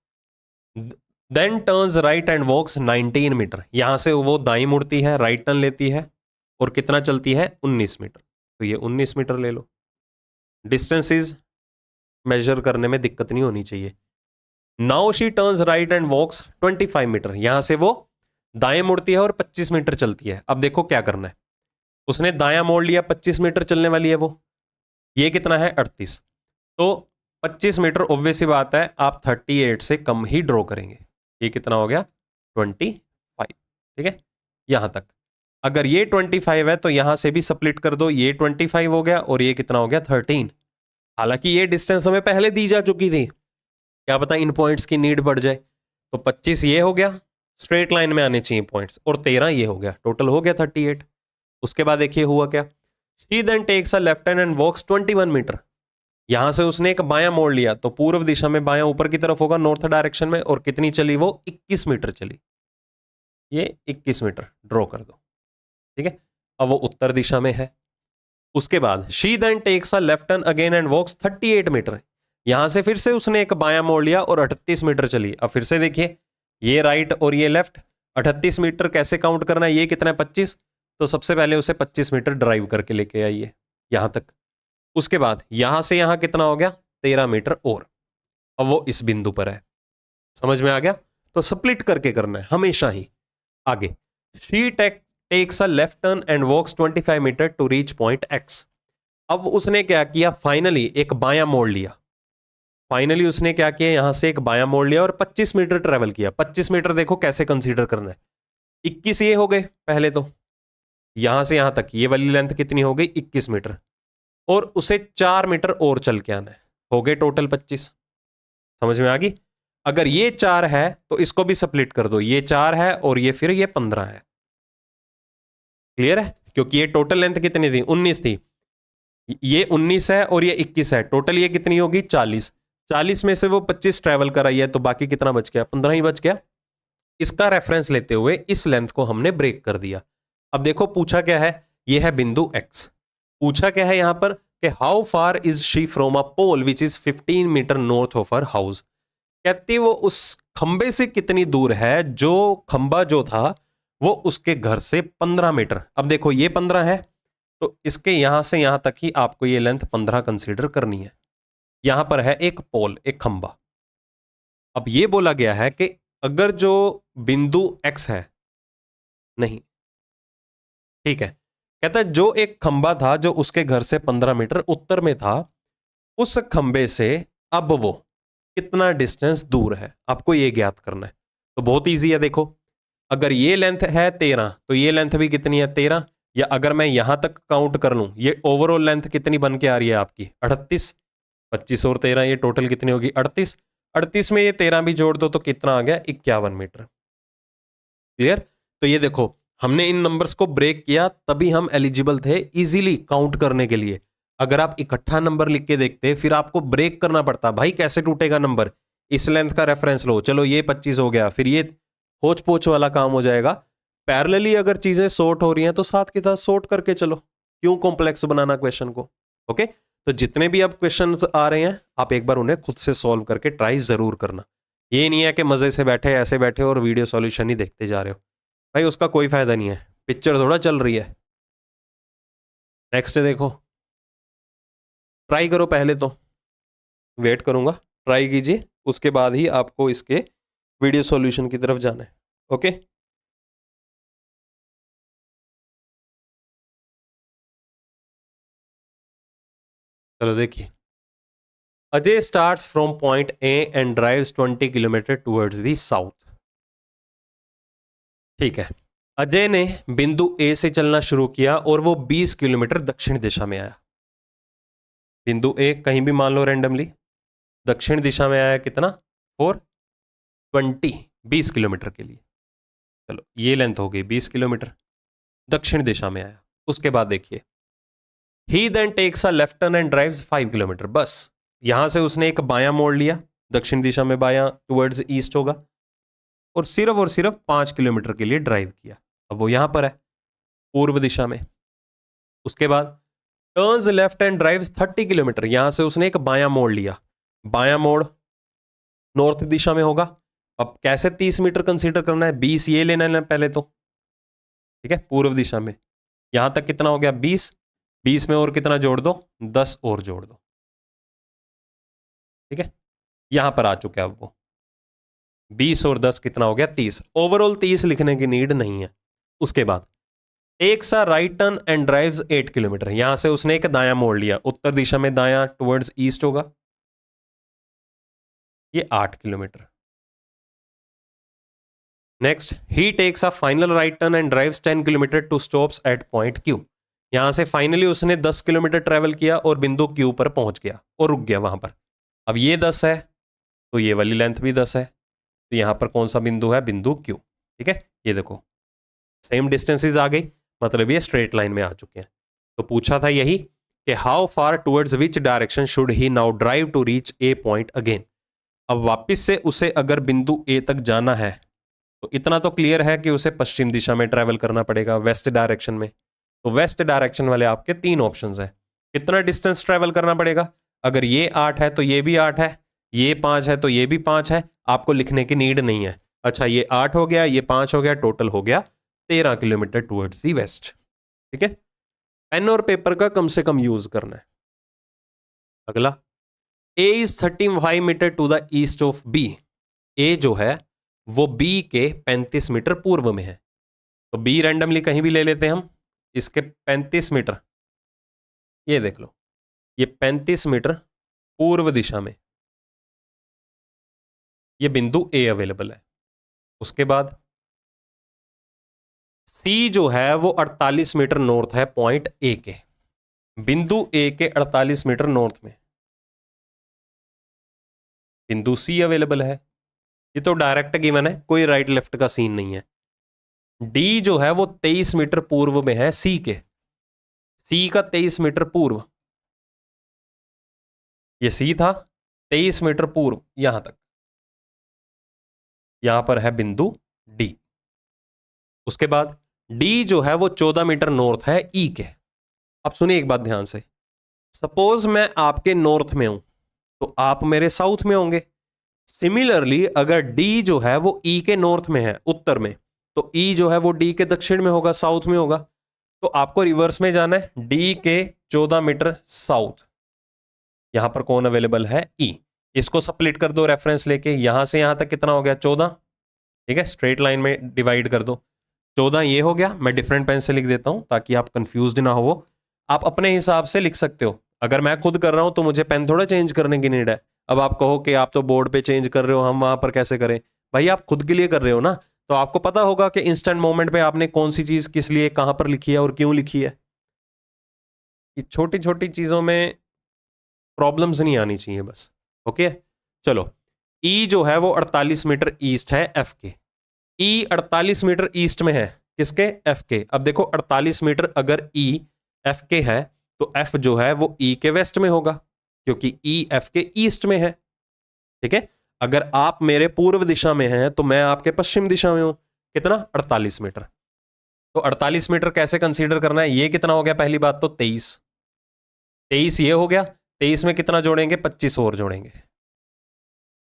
then turns right and walks 19 metre. यहां से वो दाई मुड़ती है, राइट टर्न लेती है, और कितना चलती है, 19 मीटर। तो ये 19 मीटर ले लो। डिस्टेंसेस मेजर करने में दिक्कत नहीं होनी चाहिए। Now she turns right and walks 25 metre. यहां से वो दाएं मुड़ती है और 25 मीटर चलती है। अब देखो क्या करना है, उसने दायां मोड़ लिया, 25 मीटर चलने वाली है वो, ये कितना है 38। तो 25 मीटर ऑब्वियस सी बात है आप 38 से कम ही ड्रॉ करेंगे। ये कितना हो गया 25। ठीक है, यहां तक। अगर ये 25 है तो यहां से भी स्प्लिट कर दो, ये 25 हो गया और ये कितना हो गया 13। हालांकि ये डिस्टेंस हमें पहले दी जा चुकी थी, क्या पता इन पॉइंट्स की नीड बढ़ जाए। तो 25 ये हो गया, स्ट्रेट लाइन में आने चाहिए पॉइंट्स, और 13 ये हो गया, टोटल हो गया 38। उसके बाद देखिए हुआ क्या, she then takes a left hand and walks 21 metre. यहां से उसने एक बायां मोड़ लिया, तो पूर्व दिशा में बायां ऊपर की तरफ होगा, नॉर्थ डायरेक्शन में, और कितनी चली वो 21 मीटर चली। ये 21 मीटर ड्रॉ कर दो। ठीक है, अब वो उत्तर दिशा में है। उसके बाद she then takes a left turn again and walks 38 metre. यहां से फिर से उसने एक बायां मोड़ लिया और 38 मीटर चली। अब फिर से देखिए, ये राइट और ये लेफ्ट, 38 मीटर कैसे काउंट करना है, ये कितना है 25। तो सबसे पहले उसे 25 मीटर ड्राइव करके लेके आइए यहां तक। उसके बाद यहां से यहां कितना हो गया 13 मीटर, और अब वो इस बिंदु पर है। समझ में आ गया? तो स्प्लिट करके करना है हमेशा ही। आगे, she takes a left turn and walks 25 metre to reach point X. अब उसने क्या किया, फाइनली एक बायां मोड़ लिया। फाइनली उसने क्या किया, यहां से एक बायां मोड़ लिया और 25 मीटर ट्रेवल किया। 25 मीटर देखो कैसे कंसीडर करना है, 21 ये हो गए पहले तो, यहां से यहां तक ये वाली लेंथ कितनी हो गई 21 मीटर, और उसे 4 मीटर और चल के आना है, हो गए टोटल 25। समझ में आ गई? अगर ये 4 है तो इसको भी स्प्लिट कर दो, ये 4 है और ये फिर ये 15 है। क्लियर है? क्योंकि ये टोटल लेंथ कितनी थी 19 थी, ये 19 है और ये 21 है, टोटल ये कितनी होगी 40। 40 में से वो 25 ट्रेवल कराई है तो बाकी कितना बच गया, 15 ही बच गया। इसका रेफरेंस लेते हुए इस लेंथ को हमने ब्रेक कर दिया। अब देखो पूछा क्या है, ये है बिंदु x। पूछा क्या है यहां पर कि how far is she from a pole which is 15 metre north of her house. कहती वो उस खंबे से कितनी दूर है, जो खंबा जो था वो उसके घर से 15 मीटर। अब देखो ये 15 है तो इसके यहां से यहां तक ही आपको ये लेंथ 15 कंसीडर करनी है। यहां पर है एक पोल, एक खंबा। अब ये बोला गया है कि अगर जो बिंदु x है, नहीं ठीक है, कहता है जो एक खंबा था जो उसके घर से 15 मीटर उत्तर में था, उस खंबे से अब वो कितना डिस्टेंस दूर है, आपको ये ज्ञात करना है। तो बहुत इजी है, देखो अगर ये लेंथ है 13 तो ये लेंथ भी कितनी है 13, या अगर मैं यहां तक काउंट कर लूं, ये ओवरऑल लेंथ कितनी बन के आ रही है आपकी 38। 25 और 13 ये टोटल कितनी होगी 38। 38 में ये 13 भी जोड़ दो तो कितना आ गया 51 मीटर। क्लियर? तो ये देखो हमने इन नंबर्स को ब्रेक किया तभी हम एलिजिबल थे इजीली काउंट करने के लिए। अगर आप इकट्ठा नंबर लिख के देखते फिर आपको ब्रेक करना पड़ता, भाई कैसे टूटेगा नंबर, इस लेंथ का रेफरेंस लो, चलो ये 25 हो गया, फिर ये होच पोच वाला काम हो जाएगा। पैरेलली अगर चीजें सॉर्ट हो रही हैं तो साथ के साथ सॉर्ट करके चलो, क्यों कॉम्प्लेक्स बनाना क्वेश्चन को। ओके, तो जितने भी अब क्वेश्चंस आ रहे हैं आप एक बार उन्हें खुद से सॉल्व करके ट्राई जरूर करना। ये नहीं है कि मजे से बैठे ऐसे बैठे और वीडियो सॉल्यूशन ही देखते जा रहे हो, भाई उसका कोई फायदा नहीं है, पिक्चर थोड़ा चल रही है। नेक्स्ट देखो, ट्राई करो, पहले तो वेट करूंगा, ट्राई कीजिए, उसके बाद ही आपको इसके वीडियो सॉल्यूशन की तरफ जाना है। ओके, चलो देखिए, Ajay starts from point A and drives 20 kilometre towards the south. ठीक है, अजय ने बिंदु ए से चलना शुरू किया और वो 20 किलोमीटर दक्षिण दिशा में आया। बिंदु ए कहीं भी मान लो रैंडमली, दक्षिण दिशा में आया कितना 20 किलोमीटर के लिए। चलो ये लेंथ हो गई 20 किलोमीटर, दक्षिण दिशा में आया। उसके बाद देखिए, he then takes a left turn and drives 5 kilometre. बस यहां से उसने एक बायां मोड़ लिया, दक्षिण दिशा में बायां टुवर्ड्स ईस्ट होगा, और सिर्फ 5 किलोमीटर के लिए ड्राइव किया। अब वो यहां पर है पूर्व दिशा में। उसके बाद turns left and drives 30 kilometre, यहां से उसने एक बायां मोड़ लिया, बायां मोड़ नॉर्थ दिशा में होगा। अब कैसे 30 मीटर कंसीडर करना है, 20 ये लेना है पहले तो, ठीक है, पूर्व दिशा में। यहां तक कितना हो गया 20, 20 में और कितना जोड़ दो 10 और जोड़ दो, ठीक है, यहां पर आ चुका है अब वो 20 और 10 कितना हो गया 30, ओवरऑल 30 लिखने की नीड नहीं है। उसके बाद एक सा right turn and drives 8 kilometre, यहां से उसने एक दायां मोड़ लिया, उत्तर दिशा में दायां टुवर्ड्स ईस्ट होगा, ये 8 kilometre. Next, he takes a final right turn and drives 10 kilometre to stops at point Q. यहां से फाइनली उसने 10 किलोमीटर ट्रेवल किया और बिंदु क्यू पर पहुंच गया और रुक गया वहां पर। अब ये 10 है तो ये वाली लेंथ भी 10 है, तो यहां पर कौन सा बिंदु है, बिंदु क्यू। ठीक है, ये देखो सेम डिस्टेंसेज आ गई, मतलब ये स्ट्रेट लाइन में आ चुके हैं। तो पूछा था यही कि how far towards which direction should he now drive to reach A point again. अब वापस से उसे अगर बिंदु ए तक जाना है तो इतना तो क्लियर है कि उसे पश्चिम दिशा में ट्रेवल करना पड़ेगा, वेस्ट डायरेक्शन में। तो वेस्ट डायरेक्शन वाले आपके 3 ऑप्शंस हैं। कितना डिस्टेंस ट्रेवल करना पड़ेगा, अगर ये 8 है तो ये भी 8 है, ये 5 है तो ये भी 5 है, आपको लिखने की नीड नहीं है। अच्छा ये 8 हो गया, ये 5 हो गया, टोटल हो गया 13 किलोमीटर टुवर्ड्स दी वेस्ट। ठीक है, पेन और पेपर का कम से कम यूज करना है। अगला, A is 35 metre to the east of B. A जो है वो बी के 35 मीटर पूर्व में है। तो बी रैंडमली कहीं भी ले लेते हैं हम, इसके 35 मीटर, ये देख लो, ये 35 मीटर पूर्व दिशा में ये बिंदु ए अवेलेबल है। उसके बाद सी जो है वो 48 मीटर नॉर्थ है पॉइंट ए के, बिंदु ए के 48 मीटर नॉर्थ में बिंदु सी अवेलेबल है। ये तो डायरेक्ट गिवन है, कोई राइट लेफ्ट का सीन नहीं है। डी जो है वो 23 मीटर पूर्व में है सी के, सी का 23 मीटर पूर्व, ये सी था, 23 मीटर पूर्व यहां तक, यहां पर है बिंदु डी। उसके बाद डी जो है वो 14 मीटर नॉर्थ है ई के। अब सुनिए एक बात ध्यान से, सपोज मैं आपके नॉर्थ में हूं तो आप मेरे साउथ में होंगे। सिमिलरली अगर डी जो है वो ई के नॉर्थ में है, उत्तर में, तो ई जो है वो डी के दक्षिण में होगा, साउथ में होगा। तो आपको रिवर्स में जाना है, डी के 14 मीटर साउथ, यहां पर कौन अवेलेबल है, ई। इसको स्प्लिट कर दो रेफरेंस लेके, यहां से यहां तक कितना हो गया 14, ठीक है, स्ट्रेट लाइन में डिवाइड कर दो, 14 ये हो गया। मैं डिफरेंट पेन से लिख देता हूं ताकि आप कंफ्यूज ना हो, आप अपने हिसाब से लिख सकते हो। अगर मैं खुद कर रहा हूं तो मुझे पेन थोड़ा चेंज करने की नीड है। अब आप कहो कि आप तो बोर्ड पे चेंज कर रहे हो, हम वहां पर कैसे करें? भाई आप खुद के लिए कर रहे हो ना, तो आपको पता होगा कि इंस्टेंट मोमेंट पे आपने कौन सी चीज किस लिए कहां पर लिखी है और क्यों लिखी है। ये छोटी छोटी चीजों में प्रॉब्लम्स नहीं आनी चाहिए बस। ओके चलो, ई जो है वो 48 मीटर ईस्ट है एफ के, ई 48 मीटर ईस्ट में है किसके, एफ के। अब देखो 48 मीटर अगर ई एफ के है तो एफ जो है वो ई के वेस्ट में होगा, क्योंकि ई एफ के ईस्ट में है, ठीक है। अगर आप मेरे पूर्व दिशा में हैं तो मैं आपके पश्चिम दिशा में हूं, कितना 48 मीटर। तो 48 मीटर कैसे कंसीडर करना है, ये कितना हो गया, पहली बात तो 23 ये हो गया, 23 में कितना जोड़ेंगे, 25 और जोड़ेंगे,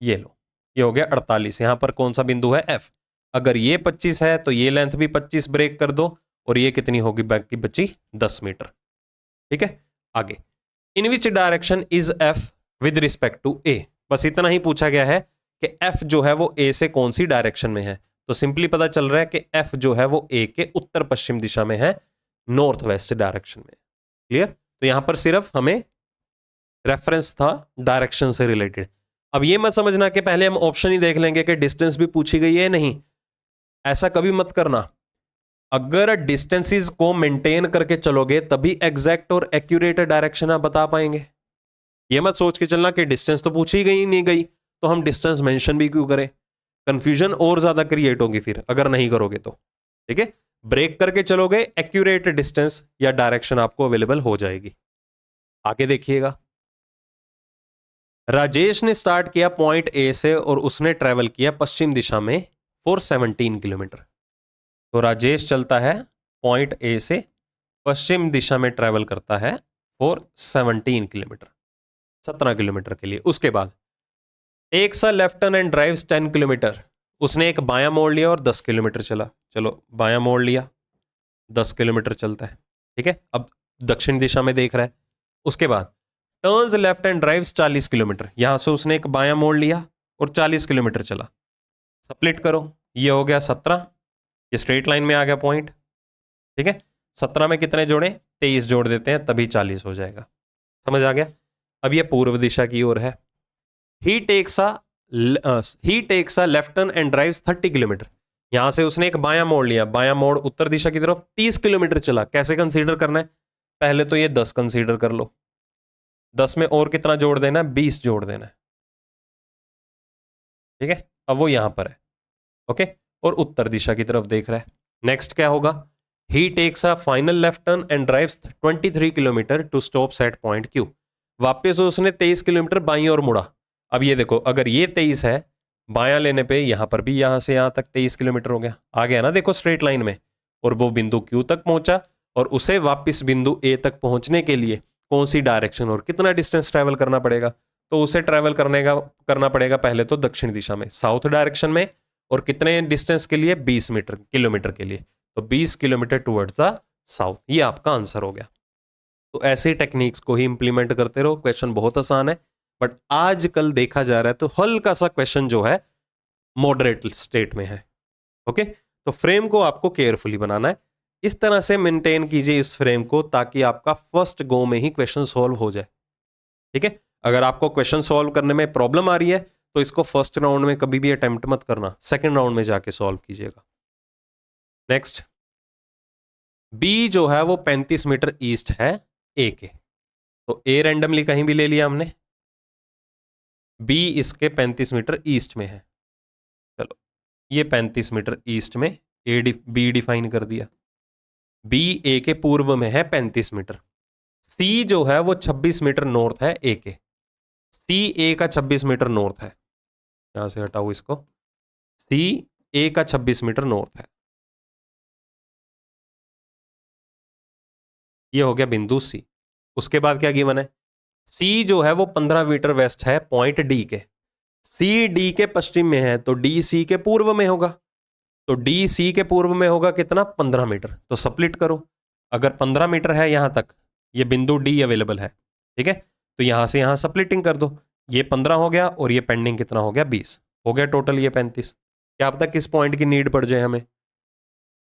ये लो, ये हो गया 48। यहां पर कौन सा बिंदु है, एफ। अगर ये 25 है तो ये लेंथ भी 25 ब्रेक कर दो, और ये कितनी होगी बाकी बची 10 मीटर, ठीक है। आगे, in which direction is F with respect to A, बस इतना ही पूछा गया है कि एफ जो है वो ए से कौन सी डायरेक्शन में है। तो सिंपली पता चल रहा है कि एफ जो है वो ए के उत्तर पश्चिम दिशा में है, नॉर्थ वेस्ट डायरेक्शन में। क्लियर? तो यहां पर सिर्फ हमें रेफरेंस था डायरेक्शन से रिलेटेड। अब ये मत समझना कि पहले हम ऑप्शन ही देख लेंगे कि डिस्टेंस भी पूछी गई है, नहीं, ऐसा कभी मत करना। अगर डिस्टेंसेस को मेंटेन करके चलोगे तभी एग्जैक्ट और एक्यूरेट डायरेक्शन आप बता पाएंगे। ये मत सोच के चलना कि डिस्टेंस तो पूछी गई नहीं गई तो हम डिस्टेंस मेंशन भी क्यों करें, कंफ्यूजन और ज्यादा क्रिएट होगी फिर अगर नहीं करोगे तो, ठीक है। ब्रेक करके चलोगे, एक्यूरेट डिस्टेंस या डायरेक्शन आपको अवेलेबल हो जाएगी। आगे देखिएगा, राजेश ने स्टार्ट किया पॉइंट ए से और उसने ट्रेवल किया पश्चिम दिशा में फॉर 17 किलोमीटर। तो राजेश चलता है पॉइंट ए से पश्चिम दिशा में ट्रेवल करता है फॉर 17 किलोमीटर, 17 किलोमीटर के लिए। उसके बाद takes a left turn and drives 10 kilometre, उसने एक बायां मोड़ लिया और 10 किलोमीटर चला। चलो बायां मोड़ लिया, 10 किलोमीटर चलता है, ठीक है। अब दक्षिण दिशा में देख रहा है। उसके बाद turns left and drives 40 kilometre, यहां से उसने एक बायां मोड़ लिया और 40 किलोमीटर चला। स्प्लिट करो, ये हो गया 17, ये स्ट्रेट लाइन में आ गया पॉइंट, ठीक है। 17 में कितने जोड़े, 23 जोड़ देते हैं तभी 40 हो जाएगा। समझ आ गया? अब ये पूर्व दिशा की ओर है। He takes a left turn and drives 30 kilometre, यहां से उसने एक बायां मोड़ लिया, बायां मोड़ उत्तर दिशा की तरफ 30 किलोमीटर चला। कैसे कंसीडर करना है, पहले तो ये 10 कंसीडर कर लो, 10 में और कितना जोड़ देना है, 20 जोड़ देना है, ठीक है। अब वो यहां पर है, ओके, और उत्तर दिशा की तरफ देख रहा है। नेक्स्ट क्या होगा, he takes a final left turn and drives 23 kilometre to stops at point Q, वापस उसने 23 किलोमीटर बाईं ओर मुड़ा। अब ये देखो, अगर ये 23 है, बायां लेने पे यहां पर भी यहां से यहां तक 23 किलोमीटर हो गया, आ गया ना, देखो स्ट्रेट लाइन में। और वो बिंदु क्यू तक पहुंचा, और उसे वापस बिंदु ए तक पहुंचने के लिए कौन सी डायरेक्शन और कितना डिस्टेंस ट्रैवल करना पड़ेगा, तो उसे ट्रैवल करना पड़ेगा पहले तो दक्षिण दिशा में, साउथ डायरेक्शन में, और कितने डिस्टेंस के लिए, 20 किलोमीटर के लिए। तो 20 किलोमीटर टुवर्ड्स द साउथ, ये आपका आंसर हो गया। तो ऐसे टेक्निक्स को ही इंप्लीमेंट करते रहो, क्वेश्चन बहुत आसान है, बट आजकल देखा जा रहा है तो हल्का सा क्वेश्चन जो है मॉडरेट स्टेट में है। ओके, तो फ्रेम को आपको केयरफुली बनाना है, इस तरह से मेंटेन कीजिए इस फ्रेम को ताकि आपका फर्स्ट गो में ही क्वेश्चन सॉल्व हो जाए। ठीक है, अगर आपको क्वेश्चन सॉल्व करने में प्रॉब्लम आ रही है तो इसको फर्स्ट राउंड में कभी भी अटेम्प्ट मत करना, सेकंड राउंड में जाके सॉल्व कीजिएगा। नेक्स्ट, बी जो है वो 35 मीटर ईस्ट है ए के, तो ए रैंडमली कहीं भी ले लिया हमने, बी इसके 35 मीटर ईस्ट में है। चलो, ये 35 मीटर ईस्ट में बी डिफाइन कर दिया, बी ए के पूर्व में है 35 मीटर। सी जो है वो 26 मीटर नॉर्थ है ए के, सी ए का 26 मीटर नॉर्थ है, यहां से हटाओ इसको, सी ए का 26 मीटर नॉर्थ है। ये हो गया बिंदु सी। उसके बाद क्या गिवन है, सी जो है वो 15 मीटर वेस्ट है पॉइंट डी के, सी डी के पश्चिम में है तो डी सी के पूर्व में होगा, तो डी सी के पूर्व में होगा कितना, 15 मीटर। तो स्प्लिट करो, अगर 15 मीटर है यहां तक, ये बिंदु डी अवेलेबल है, ठीक है, तो यहां से यहां स्प्लिटिंग कर दो, ये 15 हो गया और ये पेंडिंग कितना हो गया, 20 हो गया, टोटल ये 35। क्या पता किस पॉइंट की नीड पड़ जाए हमें।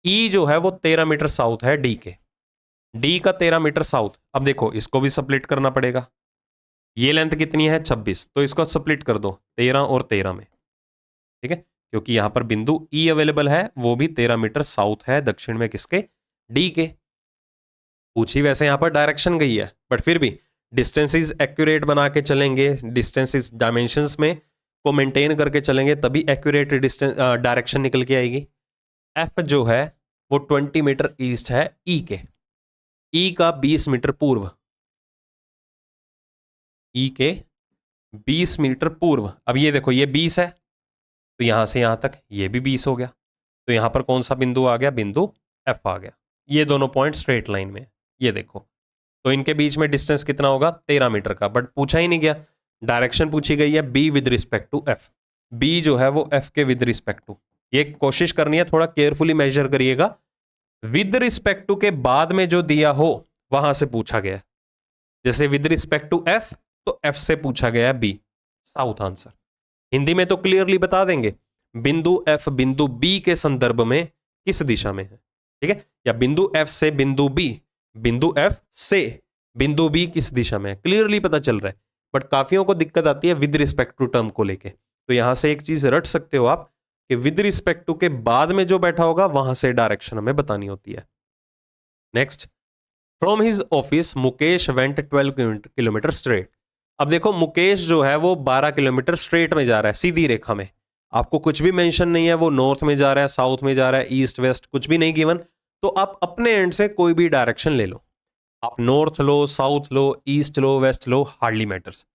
ई जो है वो 13 मीटर साउथ है डी के, डी का 13 मीटर साउथ। अब देखो इसको भी स्प्लिट करना पड़ेगा, ये लेंथ कितनी है 26, तो इसको स्प्लिट कर दो 13 और 13 में, ठीक है, क्योंकि यहां पर बिंदु ई अवेलेबल है, वो भी 13 मीटर साउथ है दक्षिण में किसके, डी के। पूछी वैसे यहां पर डायरेक्शन गई है, बट फिर भी डिस्टेंसेस एक्यूरेट बना के चलेंगे, डिस्टेंसेस डायमेंशंस में को मेंटेन करके चलेंगे तभी एक्यूरेट डिस्टेंस डायरेक्शन निकल के आएगी। एफ जो है वो 20 मीटर ईस्ट है ई के, ई का 20 मीटर पूर्व, ई के 20 मीटर पूर्व। अब ये देखो ये 20 है, तो यहां से यहां तक ये भी 20 हो गया, तो यहां पर कौन सा बिंदु आ गया, बिंदु एफ आ गया। ये दोनों पॉइंट स्ट्रेट लाइन में, ये देखो, तो इनके बीच में डिस्टेंस कितना होगा, 13 मीटर का, बट पूछा ही नहीं गया, डायरेक्शन पूछी गई है B with respect to F, B जो है वो एफ के विद रिस्पेक्ट टू। ये कोशिश करनी है, थोड़ा केयरफुली मेजर करिएगा, विद रिस्पेक्ट टू के बाद में जो दिया हो वहां से पूछा गया, जैसे विद रिस्पेक्ट टू एफ तो एफ से पूछा गया है बी, साउथ आंसर। हिंदी में तो क्लियरली बता देंगे बिंदु एफ बिंदु बी के संदर्भ में किस दिशा में है, ठीक है, या बिंदु एफ से बिंदु बी, बिंदु एफ से बिंदु बी किस दिशा में है, क्लियरली पता चल रहा है। बट काफियों को दिक्कत आती है विद रिस्पेक्ट टू टर्म को लेके, तो यहां से एक चीज रट सकते हो आप कि विद रिस्पेक्ट टू के बाद में जो बैठा होगा वहां से डायरेक्शन हमें बतानी होती है। Next, from his office Mukesh went 12 kilometre straight. अब देखो मुकेश जो है वो 12 किलोमीटर स्ट्रेट में जा रहा है, सीधी रेखा में, आपको कुछ भी मेंशन नहीं है वो नॉर्थ में जा रहा है, साउथ में जा रहा है, ईस्ट वेस्ट कुछ भी नहीं गिवन, तो आप अपने एंड से कोई भी डायरेक्शन ले लो, आप नॉर्थ लो, साउथ लो, ईस्ट लो, वेस्ट लो, हार्डली मैटर्स।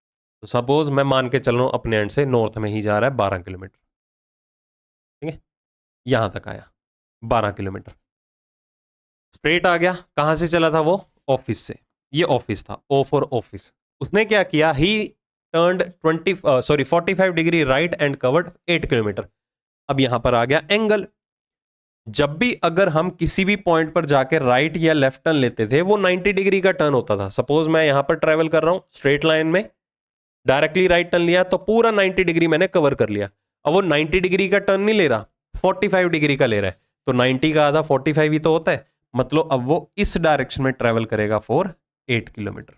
तो सपोज मैं मान के चल रहा हूं अपने एंड से नॉर्थ में ही जा रहा है 12 किलोमीटर, ठीक है, यहां तक आया 12 किलोमीटर स्ट्रेट आ गया। कहां से चला था वो, ऑफिस से, ये ऑफिस था, ओ फॉर ऑफिस। उसने क्या किया, ही turned 45 degree right and covered 8 kilometre. अब यहां पर आ गया एंगल, जब भी अगर हम किसी भी पॉइंट पर जाकर राइट या लेफ्ट टर्न लेते थे वो 90 डिग्री का टर्न होता था। सपोज मैं यहां पर ट्रेवल कर रहा हूं स्ट्रेट लाइन में, डायरेक्टली राइट टर्न लिया तो पूरा 90 डिग्री मैंने कवर कर लिया। अब वो 90 डिग्री का टर्न नहीं ले रहा, 45 डिग्री का ले रहा है, तो 90 का आधा 45 ही तो होता है, मतलब अब वो इस डायरेक्शन में ट्रेवल करेगा फॉर 8 किलोमीटर।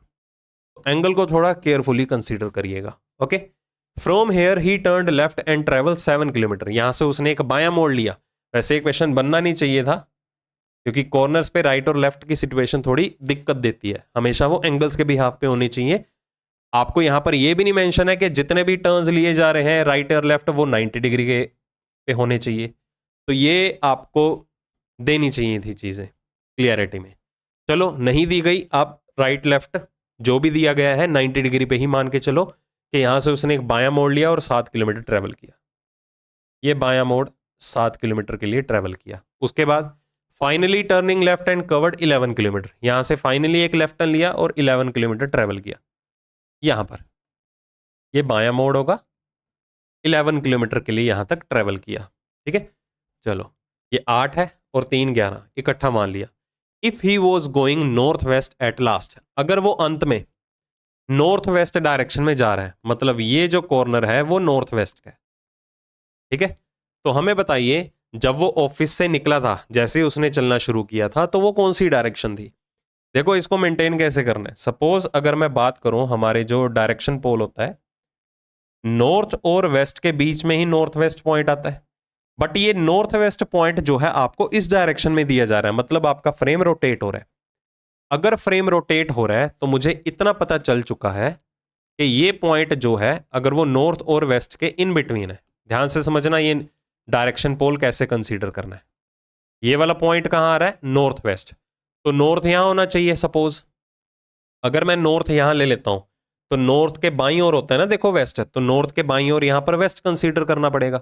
एंगल को थोड़ा केयरफुली कंसीडर करिएगा। Okay, from here he turned left and travel 7 kilometre. यहां से उसने एक बायां मोड़ लिया। वैसे एक क्वेश्चन बनना नहीं चाहिए था क्योंकि कॉर्नर्स पे राइट और लेफ्ट की सिचुएशन थोड़ी दिक्कत देती है, हमेशा वो एंगल्स के बिहाफ पे होनी चाहिए। आपको यहां पर यह भी नहीं मेंशन है कि जितने भी टर्न्स लिए जा रहे हैं राइट और लेफ्ट वो 90 डिग्री के पे होने चाहिए, तो ये आपको देनी चाहिए थी चीजें क्लियरिटी में। चलो नहीं दी गई, आप राइट लेफ्ट जो भी दिया गया है 90 डिग्री पे ही मान के चलो कि यहां से उसने एक बायां मोड़ लिया और 7 किलोमीटर ट्रेवल किया। ये बायां मोड़ 7 किलोमीटर के लिए ट्रेवल किया। उसके बाद finally turning left and covered 11 kilometre. यहां से फाइनली एक लेफ्ट टर्न लिया और 11 किलोमीटर ट्रेवल किया। यहां पर ये बायां मोड़ होगा, 11 किलोमीटर के लिए यहां तक ट्रेवल किया। ठीक है, चलो ये 8 है और 3 11 इकट्ठा मान लिया। If he was going north west at last, अगर वो अंत में नॉर्थ वेस्ट डायरेक्शन में जा रहा है, मतलब ये जो कॉर्नर है वो नॉर्थ वेस्ट का है, ठीक है, तो हमें बताइए जब वो ऑफिस से निकला था, जैसे ही उसने चलना शुरू किया था, तो वो कौन सी डायरेक्शन थी? देखो इसको मेंटेन कैसे करना है। सपोज अगर मैं बात करूं, हमारे जो डायरेक्शन पोल होता है, नॉर्थ और वेस्ट के बीच में ही नॉर्थ वेस्ट पॉइंट आता है, बट ये नॉर्थ वेस्ट पॉइंट जो है आपको इस डायरेक्शन में दिया जा रहा है, मतलब आपका फ्रेम रोटेट हो रहा है। अगर फ्रेम रोटेट हो रहा है तो मुझे इतना पता चल चुका है कि ये पॉइंट जो है अगर वो नॉर्थ और वेस्ट के इन बिटवीन है, ध्यान से समझना ये डायरेक्शन पोल कैसे कंसीडर करना है। ये वाला पॉइंट कहां आ रहा है? North west. तो नॉर्थ यहां होना चाहिए। सपोज अगर मैं नॉर्थ यहां ले लेता हूं, तो नॉर्थ के बाईं ओर होता है ना, देखो वेस्ट है, तो नॉर्थ के बाईं ओर यहां पर वेस्ट कंसीडर करना पड़ेगा।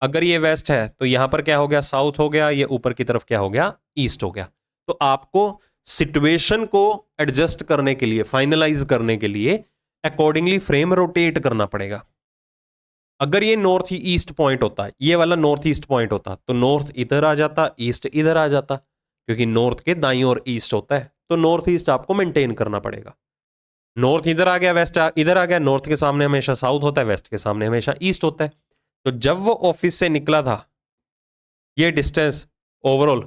अगर ये वेस्ट है तो यहां पर क्या हो गया? साउथ हो गया। ये ऊपर की तरफ क्या हो गया? ईस्ट हो गया। तो आपको सिचुएशन को एडजस्ट करने के लिए, फाइनलाइज करने के लिए अकॉर्डिंगली फ्रेम रोटेट करना पड़ेगा। अगर ये नॉर्थ ईस्ट पॉइंट होता, ये वाला नॉर्थ ईस्ट पॉइंट होता, तो नॉर्थ इधर आ जाता, ईस्ट इधर आ जाता, क्योंकि नॉर्थ के दाईं ओर ईस्ट होता है, तो नॉर्थ ईस्ट आपको मेंटेन करना पड़ेगा। नॉर्थ इधर आ गया, वेस्ट इधर आ गया, नॉर्थ के सामने हमेशा साउथ होता है, वेस्ट के सामने हमेशा ईस्ट होता है। तो जब वो ऑफिस से निकला था, ये डिस्टेंस ओवरऑल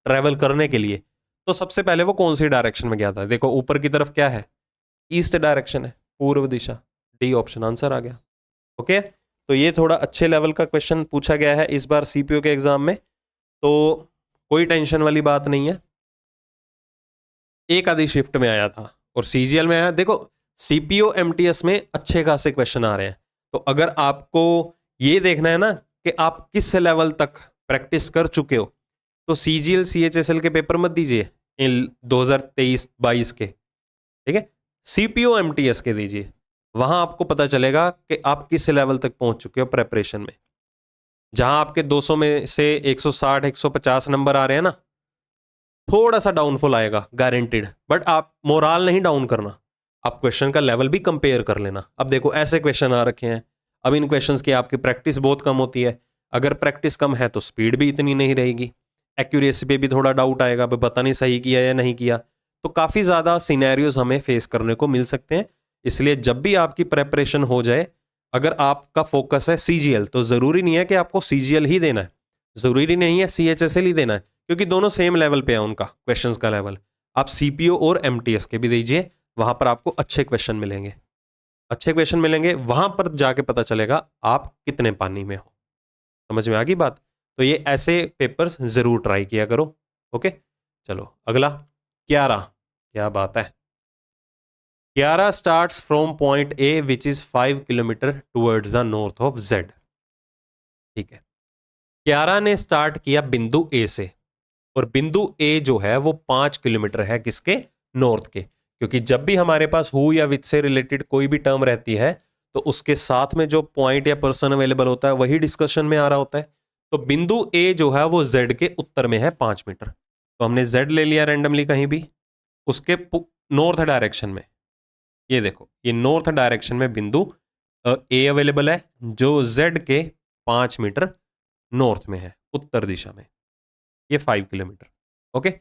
ट्रेवल करने के लिए, तो सबसे पहले वो कौन सी डायरेक्शन में गया था? देखो ऊपर की तरफ क्या है? ईस्ट डायरेक्शन है, पूर्व दिशा। डी ऑप्शन आंसर आ गया। ओके, तो ये थोड़ा अच्छे लेवल का क्वेश्चन पूछा गया है इस बार सीपीओ के एग्जाम में, तो कोई टेंशन वाली बात नहीं है। एक आधी शिफ्ट में आया था और सीजीएल में आया। देखो सीपीओ एमटीएस में अच्छे खासे क्वेश्चन आ रहे हैं, तो अगर आपको ये देखना है ना कि आप किस लेवल तक प्रैक्टिस कर चुके हो, तो सीजीएल सीएचएसएल के पेपर मत दीजिए इन 2023-22 के, ठीक है, सीपीओ एमटीएस के दीजिए। वहां आपको पता चलेगा कि आप किस लेवल तक पहुंच चुके हो प्रेपरेशन में। जहां आपके 200 में से 160 150 नंबर आ रहे हैं ना, थोड़ा सा डाउनफॉल आएगा गारंटीड, बट आप मोराल नहीं डाउन करना, आप क्वेश्चन का लेवल भी कंपेयर कर लेना। अब देखो ऐसे क्वेश्चन आ रखे हैं, अब इन क्वेश्चंस की आपकी प्रैक्टिस बहुत कम होती है। अगर प्रैक्टिस कम है तो स्पीड भी इतनी नहीं रहेगी, एक्यूरेसी पे भी थोड़ा डाउट आएगा, पता नहीं सही किया या नहीं किया। तो काफ़ी ज़्यादा सिनेरियोज हमें फेस करने को मिल सकते हैं। इसलिए जब भी आपकी प्रेपरेशन हो जाए, अगर आपका फोकस है सीजीएल, तो ज़रूरी नहीं है कि आपको सीजीएल ही देना है, ज़रूरी नहीं है सीएचएसएल ही देना है, क्योंकि दोनों सेम लेवल पे है उनका क्वेश्चंस का लेवल। आप सीपीओ और एमटीएस के भी दीजिए, वहां पर आपको अच्छे क्वेश्चन मिलेंगे, अच्छे क्वेश्चन मिलेंगे, वहां पर जाके पता चलेगा आप कितने पानी में हो। समझ में आ गई बात? तो ये ऐसे पेपर्स जरूर ट्राई किया करो। ओके, चलो अगला 11। क्या बात है। 11 starts from point A which is 5 kilometre towards the north of Z. ठीक है, 11 ने स्टार्ट किया बिंदु ए से, और बिंदु ए जो है वो 5 किलोमीटर है किसके? नॉर्थ के। क्योंकि जब भी हमारे पास हु या विच से रिलेटेड कोई भी टर्म रहती है, तो उसके साथ में जो पॉइंट या पर्सन अवेलेबल होता है वही डिस्कशन में आ रहा होता है। तो बिंदु ए जो है वो जेड के उत्तर में है 5 मीटर, तो हमने जेड ले लिया रैंडमली कहीं भी, उसके नॉर्थ डायरेक्शन में। ये देखो ये नॉर्थ डायरेक्शन में बिंदु ए अवेलेबल है, जो जेड के 5 मीटर नॉर्थ में है, उत्तर दिशा में, ये 5 किलोमीटर। ओके,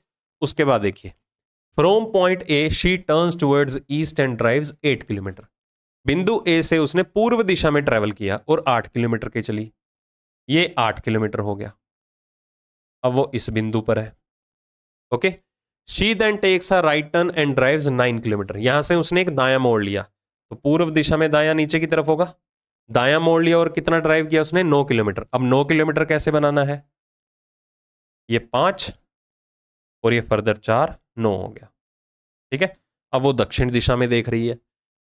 उसके बाद देखिए from point A she turns towards east and drives 8 kilometre. बिंदु ए से उसने पूर्व दिशा में ट्रेवल किया और 8 किलोमीटर के चली, ये 8 किलोमीटर हो गया। अब वो इस बिंदु पर है। Okay, she then takes a right turn and drives 9 kilometre. यहां से उसने एक दायां मोड़ लिया, तो पूर्व दिशा में दायां नीचे की तरफ होगा, दायां मोड़ लिया और कितना ड्राइव किया उसने? 9 किलोमीटर। अब 9 किलोमीटर कैसे बनाना है? ये 5 और ये फर्दर 4, 9 हो गया। ठीक है, अब वो दक्षिण दिशा में देख रही है।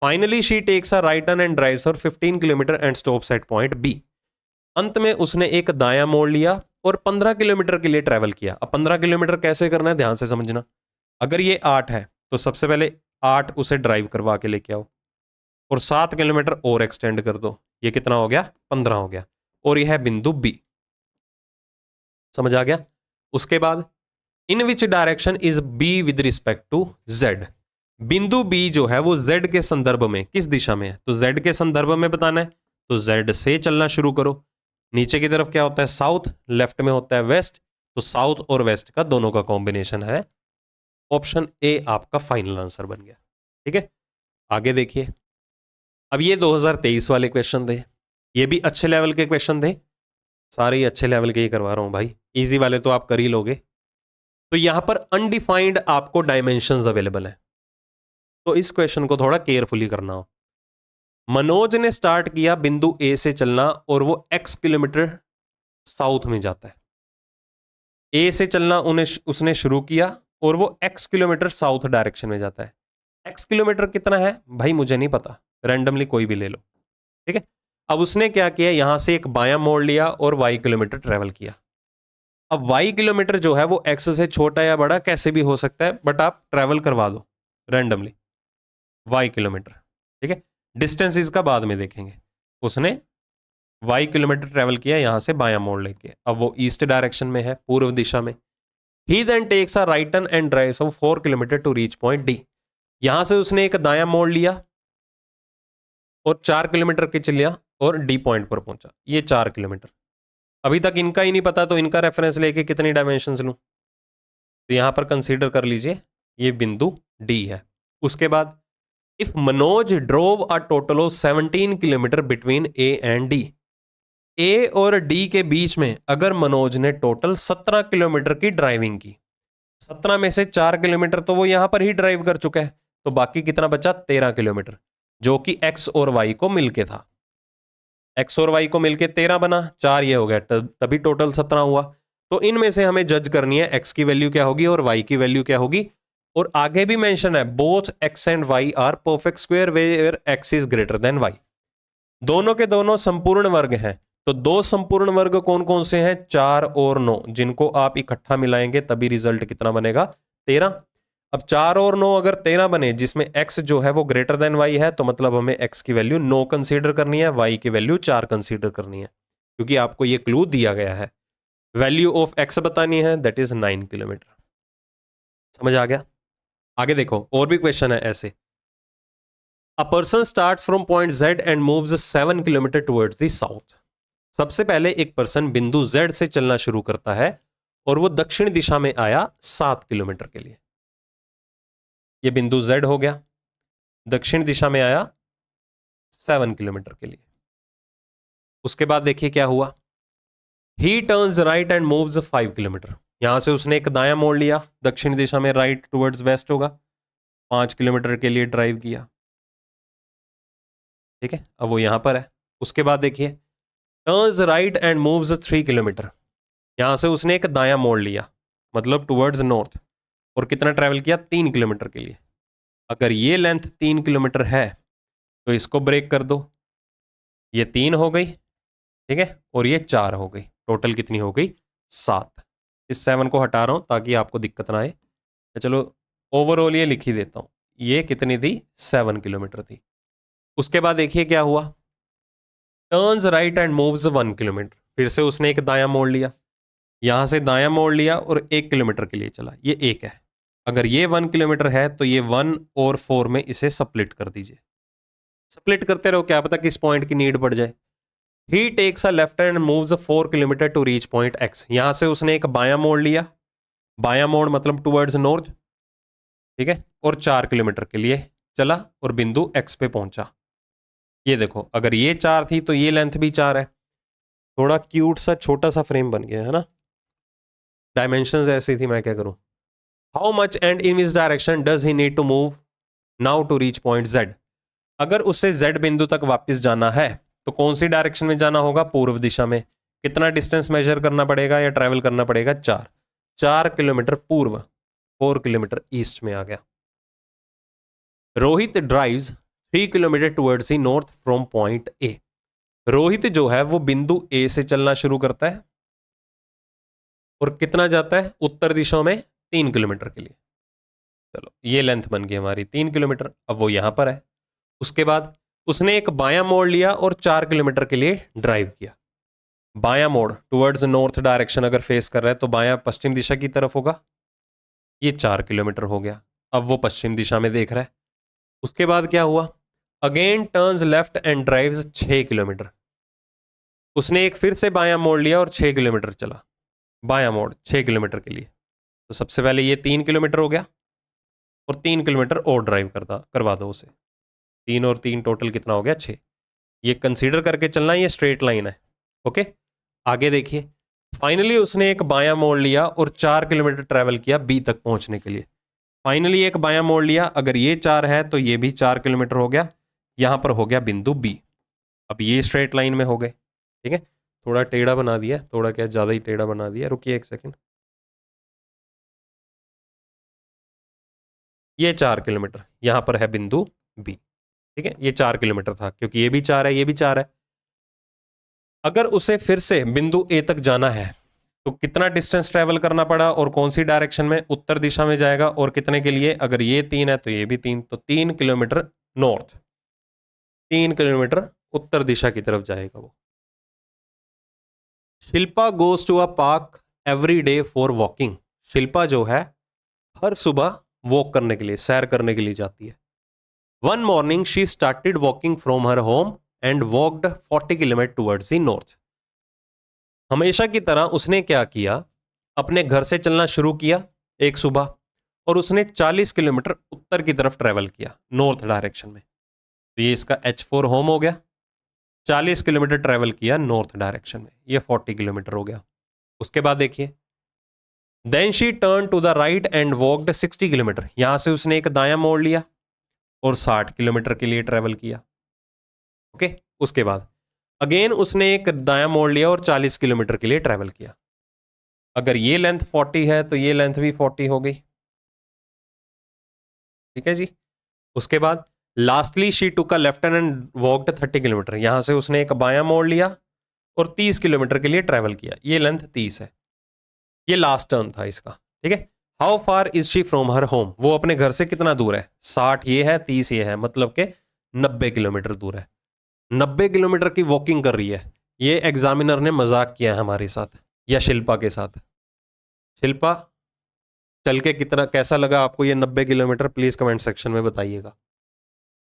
Finally she takes a right turn and drives for 15 kilometre and stops at point B. अंत में उसने एक दायां मोड़ लिया और 15 किलोमीटर के लिए ट्रेवल किया। अब 15 किलोमीटर कैसे करना है ध्यान से समझना। अगर ये 8 है तो सबसे पहले 8 उसे ड्राइव करवा के लेके आओ, और 7 किलोमीटर और एक्सटेंड कर दो, ये कितना हो गया? 15 हो गया, और यह है बिंदु बी। समझ आ गया? उसके बाद in which direction is B with respect to Z. बिंदु बी जो है वो जेड के संदर्भ में किस दिशा में है? तो जेड के संदर्भ में बताना है, तो जेड से चलना शुरू करो। नीचे की तरफ क्या होता है? साउथ, लेफ्ट में होता है वेस्ट, तो साउथ और वेस्ट का दोनों का कॉम्बिनेशन है। ऑप्शन ए आपका फाइनल आंसर बन गया। ठीक है, आगे देखिए। अब ये 2023 वाले क्वेश्चन थे, ये भी अच्छे लेवल के क्वेश्चन थे, सारे ही अच्छे लेवल के ही करवा रहा हूं भाई, इजी वाले तो आप कर ही लोगे। तो यहां पर अनडिफाइंड आपको डायमेंशंस अवेलेबल है, तो इस क्वेश्चन को थोड़ा केयरफुली करना हो। मनोज ने स्टार्ट किया बिंदु ए से चलना और वो x किलोमीटर साउथ में जाता है। ए से चलना उसने शुरू किया और वो x किलोमीटर साउथ डायरेक्शन में जाता है। x किलोमीटर कितना है भाई मुझे नहीं पता, रैंडमली कोई भी ले लो, ठीक है। अब उसने क्या किया, यहां से एक बायां मोड़ लिया और y किलोमीटर ट्रेवल किया। अब y किलोमीटर जो है वो x से छोटा या बड़ा कैसे भी हो सकता है, बट आप ट्रेवल करवा दो रैंडमली y किलोमीटर, ठीक है। डिस्टेंस इसका बाद में देखेंगे। उसने y किलोमीटर ट्रेवल किया यहां से बायां मोड़ लेके, अब वो ईस्ट डायरेक्शन में है, पूर्व दिशा में। He then takes a right turn and drives 4 kilometre to reach point D. यहां से उसने एक दायां मोड़ लिया और 4 किलोमीटर के चलिया और डी पॉइंट पर पहुंचा। ये 4 किलोमीटर, अभी तक इनका ही नहीं पता, तो इनका रेफरेंस लेके कितनी डायमेंशंस लूं, तो यहां पर कंसीडर कर लीजिए ये बिंदु डी है। उसके बाद if Manoj drove a total of 17 kilometre between A and D, A और डी के बीच में अगर मनोज ने टोटल 17 किलोमीटर की ड्राइविंग की, 17 में से 4 किलोमीटर तो वो यहां पर ही ड्राइव कर चुका है, तो बाकी कितना बचा 13 किलोमीटर, जो कि एक्स और वाई को मिलके था। एक्स और वाई को मिलके 13 बना, 4 ये हो गया, तभी टोटल 17 हुआ। तो इनमें से हमें जज करनी है एक्स की वैल्यू क्या होगी और वाई की वैल्यू क्या होगी। और आगे भी मेंशन है both X and Y are perfect square where X is greater than Y. दोनों के दोनों संपूर्ण वर्ग हैं, तो दो संपूर्ण वर्ग कौन कौन से हैं, 4 और 9, जिनको आप इकट्ठा मिलाएंगे तभी रिजल्ट कितना बनेगा 13। अब 4 और 9 अगर 13 बने, जिसमें x जो है वो ग्रेटर देन y है, तो मतलब हमें x की वैल्यू 9 कंसीडर करनी है, y की वैल्यू 4 कंसीडर करनी है, क्योंकि आपको ये क्लू दिया गया है। वैल्यू ऑफ x बतानी है, दैट इज 9 किलोमीटर। समझ आ गया। आगे देखो और भी क्वेश्चन है ऐसे। A person starts from point z and moves 7 kilometre towards the south. सबसे पहले एक पर्सन बिंदु z से चलना शुरू करता है और वो दक्षिण दिशा में आया 7 किलोमीटर के लिए। ये बिंदु Z हो गया, दक्षिण दिशा में आया 7 किलोमीटर के लिए। उसके बाद देखिए क्या हुआ, ही turns right and moves 5 kilometre. यहां से उसने एक दायां मोड़ लिया, दक्षिण दिशा में राइट टुवर्ड्स वेस्ट होगा, 5 किलोमीटर के लिए ड्राइव किया, ठीक है। अब वो यहां पर है। उसके बाद देखिए turns right and moves 3 kilometre. यहां से उसने एक दायां मोड़ लिया, मतलब टुवर्ड्स नॉर्थ, और कितना ट्रैवल किया 3 किलोमीटर के लिए। अगर ये लेंथ 3 किलोमीटर है तो इसको ब्रेक कर दो, ये 3 हो गई, ठीक है, और ये 4 हो गई, टोटल कितनी हो गई 7। इस 7 को हटा रहा हूं ताकि आपको दिक्कत ना आए, चलो ओवरऑल ये लिख ही देता हूं। ये कितनी थी 7 किलोमीटर थी। उसके बाद देखिए क्या हुआ, turns right and moves 1 kilometre. फिर से उसने एक दायां मोड़ लिया, यहां से दायां मोड़ लिया और 1 किलोमीटर के लिए चला, ये 1 है। अगर ये 1 किलोमीटर है तो ये 1 और 4 में इसे स्प्लिट कर दीजिए, स्प्लिट करते रहो, क्या पता किस पॉइंट की नीड पड़ जाए। He takes a left and moves 4 kilometre to reach point X. यहां से उसने एक बायां मोड़ लिया, बायां मोड़ मतलब टुवर्ड्स नॉर्थ, ठीक है, और 4 किलोमीटर के लिए चला और बिंदु एक्स पे पहुंचा। ये देखो अगर ये 4 थी तो ये लेंथ भी 4 है। थोड़ा क्यूट सा छोटा सा फ्रेम बन गया है ना, डायमेंशंस ऐसी थी, मैं क्या करूं। How much and in which direction does he need to move now to reach point Z. अगर उसे जेड बिंदु तक वापस जाना है तो कौन सी डायरेक्शन में जाना होगा, पूर्व दिशा में। कितना डिस्टेंस मेजर करना पड़ेगा या ट्रैवल करना पड़ेगा 4 किलोमीटर पूर्व, 4 किलोमीटर ईस्ट में आ गया। Rohit drives 3 kilometre towards the north from point A. Rohit जो है वो बिंदु ए से चलना शुरू करता है और कितना जाता है उत्तर दिशा में 3 किलोमीटर के लिए। चलो ये लेंथ बन गई हमारी 3 किलोमीटर। अब वो यहां पर है। उसके बाद उसने एक बायां मोड़ लिया और 4 किलोमीटर के लिए ड्राइव किया। बायां मोड़ टुवर्ड्स नॉर्थ डायरेक्शन अगर फेस कर रहा है तो बायां पश्चिम दिशा की तरफ होगा। ये 4 किलोमीटर हो गया, अब वो पश्चिम दिशा में देख रहा है। उसके बाद क्या हुआ, again turns left and drives 6 kilometre. उसने एक फिर से बायां मोड़ लिया और 6 किलोमीटर चला, बायां मोड़ 6 किलोमीटर के लिए। तो सबसे पहले ये 3 किलोमीटर हो गया और 3 किलोमीटर और ड्राइव करवा दो उसे। 3 और 3 टोटल कितना हो गया 6। ये कंसीडर करके चलना, ये स्ट्रेट लाइन है, ओके। आगे देखिए, फाइनली उसने एक बायां मोड़ लिया और 4 किलोमीटर ट्रेवल किया बी तक पहुंचने के लिए। फाइनली एक बायां मोड़ लिया, अगर ये 4 है तो ये भी 4 किलोमीटर हो गया, यहां पर हो गया बिंदु बी। अब ये स्ट्रेट लाइन में हो गए, ठीक है। थोड़ा टेढ़ा बना दिया, थोड़ा क्या ज्यादा ही टेढ़ा बना दिया, रुकिए एक सेकंड। ये 4 किलोमीटर यहां पर है बिंदु बी, ठीक है। ये 4 किलोमीटर था क्योंकि ये भी 4 है, ये भी 4 है। अगर उसे फिर से बिंदु ए तक जाना है तो कितना डिस्टेंस ट्रेवल करना पड़ा और कौन सी डायरेक्शन में? उत्तर दिशा में जाएगा। और कितने के लिए? अगर ये 3 है तो ये भी 3, तो 3 किलोमीटर नॉर्थ, 3 किलोमीटर उत्तर दिशा की तरफ जाएगा वो। Shilpa goes to a park every day for walking. Shilpa जो है हर सुबह वॉक करने के लिए, सैर करने के लिए जाती है। One morning she started walking from her home and walked 40 kilometre towards the north. हमेशा की तरह उसने क्या किया, अपने घर से चलना शुरू किया एक सुबह, और उसने 40 किलोमीटर उत्तर की तरफ ट्रेवल किया, नॉर्थ डायरेक्शन में। तो ये इसका H4 होम हो गया। 40 किलोमीटर ट्रेवल किया नॉर्थ डायरेक्शन में, ये 40 किलोमीटर हो गया। उसके बाद देखिए, then she turn to the right and walked 60 kilometre. यहां से उसने एक दायां मोड़ लिया और 60 किलोमीटर के लिए ट्रेवल किया। ओके, उसके बाद अगेन उसने एक दायां मोड़ लिया और 40 किलोमीटर के लिए ट्रेवल किया। अगर ये लेंथ 40 है तो ये लेंथ भी 40 हो गई, ठीक है जी। उसके बाद lastly she took a left and walked 30 kilometre. यहां से उसने एक बायां मोड़ लिया और 30 किलोमीटर के लिए ट्रेवल किया। ये लेंथ 30 है, ये लास्ट टर्न था इसका, ठीक है। How far is she from her home? वो अपने घर से कितना दूर है? 60 ये है, 30 ये है, मतलब के 90 किलोमीटर दूर है। 90 किलोमीटर की वॉकिंग कर रही है। ये एग्जामिनर ने मजाक किया है हमारे साथ या शिल्पा के साथ। शिल्पा, चल के कितना कैसा लगा आपको ये 90 किलोमीटर? प्लीज कमेंट सेक्शन में बताइएगा।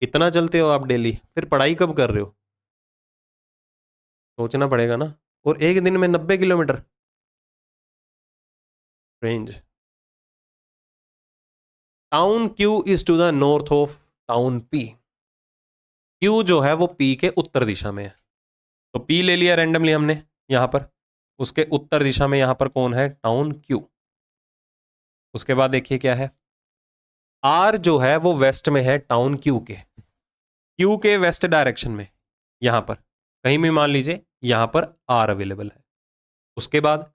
इतना चलते हो आप डेली, फिर पढ़ाई कब कर रहे हो? सोचना पड़ेगा ना। और एक दिन में 90 kilometre, range. Town Q is to the north of town P. Q जो है वो पी के उत्तर दिशा में है, तो पी ले लिया रैंडमली हमने यहां पर। उसके उत्तर दिशा में यहां पर कौन है? Town Q. उसके बाद देखिए क्या है, आर जो है वो वेस्ट में है टाउन क्यू के वेस्ट डायरेक्शन में, यहां पर कहीं भी मान लीजिए यहां पर आर अवेलेबल है। उसके बाद